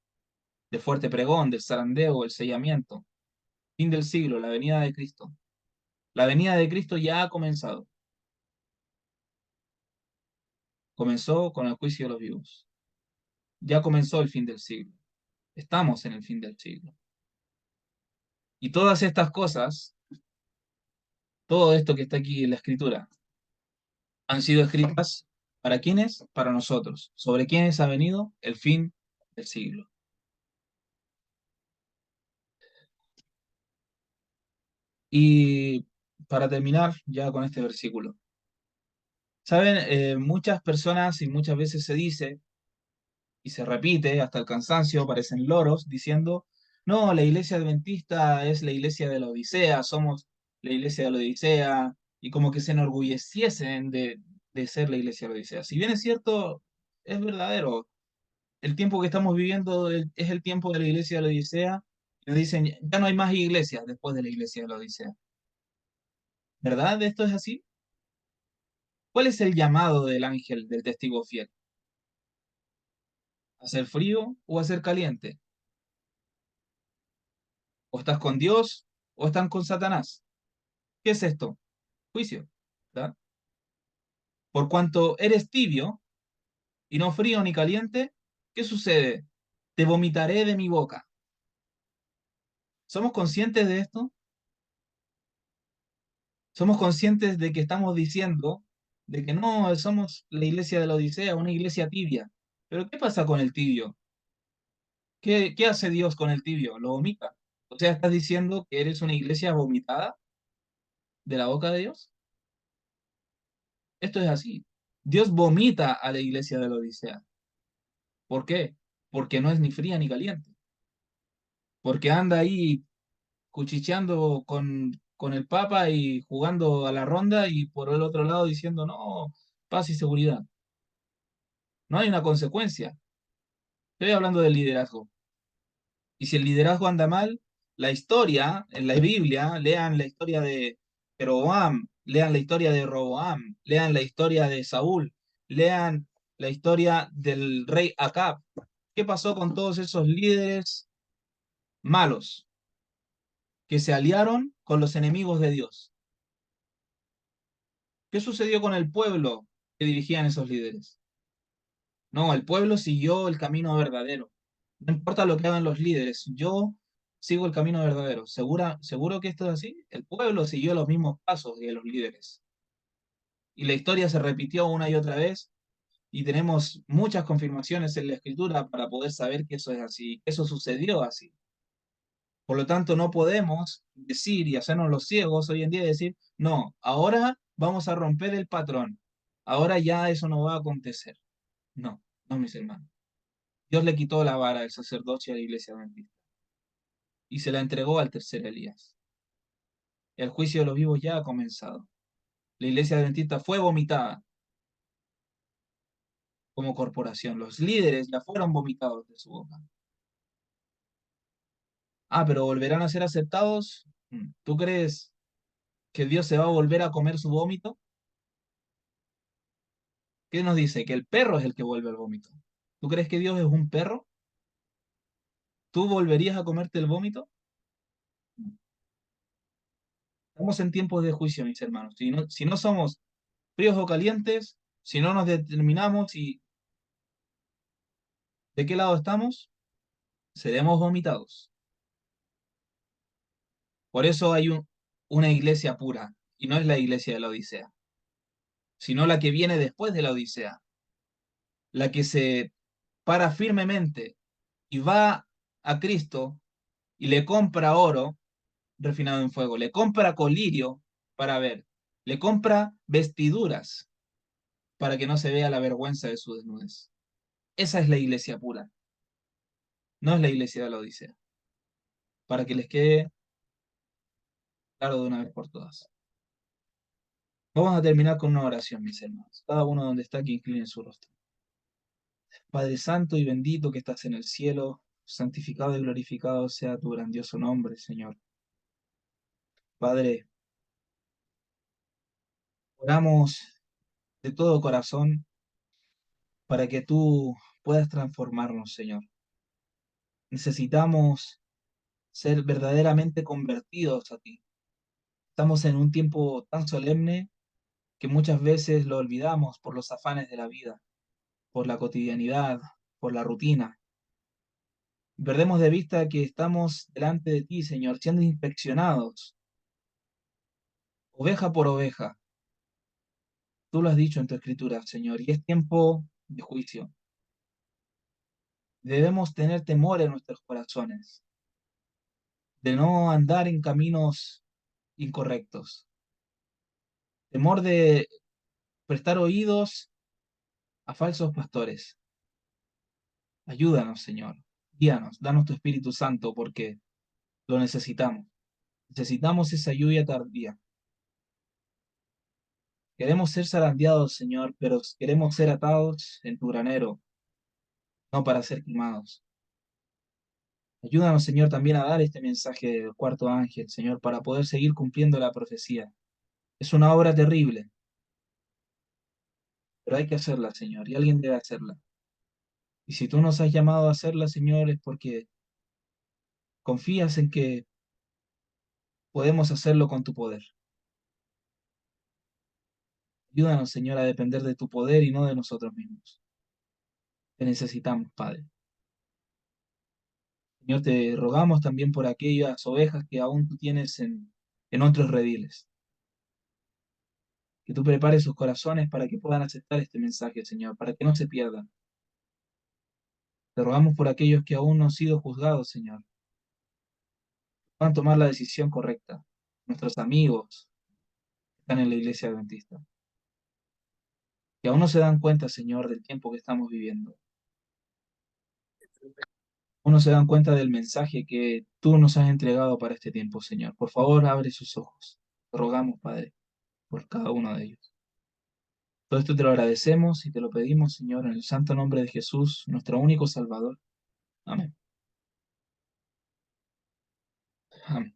Speaker 1: De fuerte pregón, del zarandeo, el sellamiento. Fin del siglo, la venida de Cristo. La venida de Cristo ya ha comenzado. Comenzó con el juicio de los vivos. Ya comenzó el fin del siglo. Estamos en el fin del siglo. Y todas estas cosas, todo esto que está aquí en la escritura, han sido escritas ¿para quiénes? Para nosotros. ¿Sobre quiénes ha venido el fin del siglo? Y para terminar ya con este versículo. Saben, muchas personas y muchas veces se dice y se repite hasta el cansancio, parecen loros, diciendo, no, la iglesia adventista es la iglesia de la Odisea, somos la iglesia de la Odisea, y como que se enorgulleciesen de ser la iglesia de la Odisea. Si bien es cierto, es verdadero, el tiempo que estamos viviendo es el tiempo de la iglesia de la Odisea, y nos dicen, ya no hay más iglesias después de la iglesia de la Odisea. ¿Verdad? ¿Esto es así? ¿Cuál es el llamado del ángel del testigo fiel? ¿Hacer frío o hacer caliente? ¿O estás con Dios o están con Satanás? ¿Qué es esto? Juicio. ¿Verdad? Por cuanto eres tibio y no frío ni caliente, ¿qué sucede? Te vomitaré de mi boca. ¿Somos conscientes de esto? ¿Somos conscientes de que estamos diciendo? de que no, somos la iglesia de la Odisea, una iglesia tibia. Pero ¿qué pasa con el tibio? ¿Qué hace Dios con el tibio? Lo vomita. O sea, ¿estás diciendo que eres una iglesia vomitada de la boca de Dios? Esto es así. Dios vomita a la iglesia de la Odisea. ¿Por qué? Porque no es ni fría ni caliente. Porque anda ahí cuchicheando con el Papa y jugando a la ronda y por el otro lado diciendo, no, paz y seguridad. No hay una consecuencia. Estoy hablando del liderazgo. Y si el liderazgo anda mal, la historia, en la Biblia, lean la historia de Jeroboam, lean la historia de Roboam, lean la historia de Saúl, lean la historia del rey Acab. ¿Qué pasó con todos esos líderes malos que se aliaron con los enemigos de Dios? ¿Qué sucedió con el pueblo que dirigían esos líderes? No, el pueblo siguió el camino verdadero. No importa lo que hagan los líderes, yo sigo el camino verdadero. ¿Seguro que esto es así? El pueblo siguió los mismos pasos de los líderes. Y la historia se repitió una y otra vez y tenemos muchas confirmaciones en la escritura para poder saber que eso es así, que eso sucedió así. Por lo tanto, no podemos decir y hacernos los ciegos hoy en día y decir, no, ahora vamos a romper el patrón. Ahora ya eso no va a acontecer. No, no, mis hermanos. Dios le quitó la vara del sacerdocio a la iglesia adventista y se la entregó al tercer Elías. El juicio de los vivos ya ha comenzado. La iglesia adventista fue vomitada como corporación. Los líderes ya fueron vomitados de su boca. Ah, pero volverán a ser aceptados. ¿Tú crees que Dios se va a volver a comer su vómito? ¿Qué nos dice? Que el perro es el que vuelve al vómito. ¿Tú crees que Dios es un perro? ¿Tú volverías a comerte el vómito? Estamos en tiempos de juicio, mis hermanos. Si no somos fríos o calientes, si no nos determinamos y de qué lado estamos, seremos vomitados. Por eso hay una iglesia pura, y no es la iglesia de la Odisea, sino la que viene después de la Odisea, la que se para firmemente y va a Cristo y le compra oro refinado en fuego, le compra colirio para ver, le compra vestiduras para que no se vea la vergüenza de su desnudez. Esa es la iglesia pura, no es la iglesia de la Odisea, para que les quede claro de una vez por todas. Vamos a terminar con una oración, mis hermanos. Cada uno donde está, que incline su rostro. Padre Santo y bendito que estás en el cielo, santificado y glorificado sea tu grandioso nombre, Señor. Padre, oramos de todo corazón para que tú puedas transformarnos, Señor. Necesitamos ser verdaderamente convertidos a ti. Estamos en un tiempo tan solemne que muchas veces lo olvidamos por los afanes de la vida, por la cotidianidad, por la rutina. Perdemos de vista que estamos delante de ti, Señor, siendo inspeccionados, oveja por oveja. Tú lo has dicho en tu escritura, Señor, y es tiempo de juicio. Debemos tener temor en nuestros corazones, de no andar en caminos incorrectos, temor de prestar oídos a falsos pastores. Ayúdanos, Señor, guíanos, danos tu Espíritu Santo porque lo necesitamos. Necesitamos esa lluvia tardía. Queremos ser zarandeados, Señor, pero queremos ser atados en tu granero, no para ser quemados. Ayúdanos, Señor, también a dar este mensaje del cuarto ángel, Señor, para poder seguir cumpliendo la profecía. Es una obra terrible, pero hay que hacerla, Señor, y alguien debe hacerla. Y si tú nos has llamado a hacerla, Señor, es porque confías en que podemos hacerlo con tu poder. Ayúdanos, Señor, a depender de tu poder y no de nosotros mismos. Te necesitamos, Padre. Señor, te rogamos también por aquellas ovejas que aún tú tienes en otros rediles. Que tú prepares sus corazones para que puedan aceptar este mensaje, Señor, para que no se pierdan. Te rogamos por aquellos que aún no han sido juzgados, Señor, puedan tomar la decisión correcta. Nuestros amigos que están en la iglesia adventista, que aún no se dan cuenta, Señor, del tiempo que estamos viviendo. Aún no se dan cuenta del mensaje que tú nos has entregado para este tiempo, Señor. Por favor, abre sus ojos. Te rogamos, Padre, por cada uno de ellos. Todo esto te lo agradecemos y te lo pedimos, Señor, en el santo nombre de Jesús, nuestro único Salvador. Amén. Amén.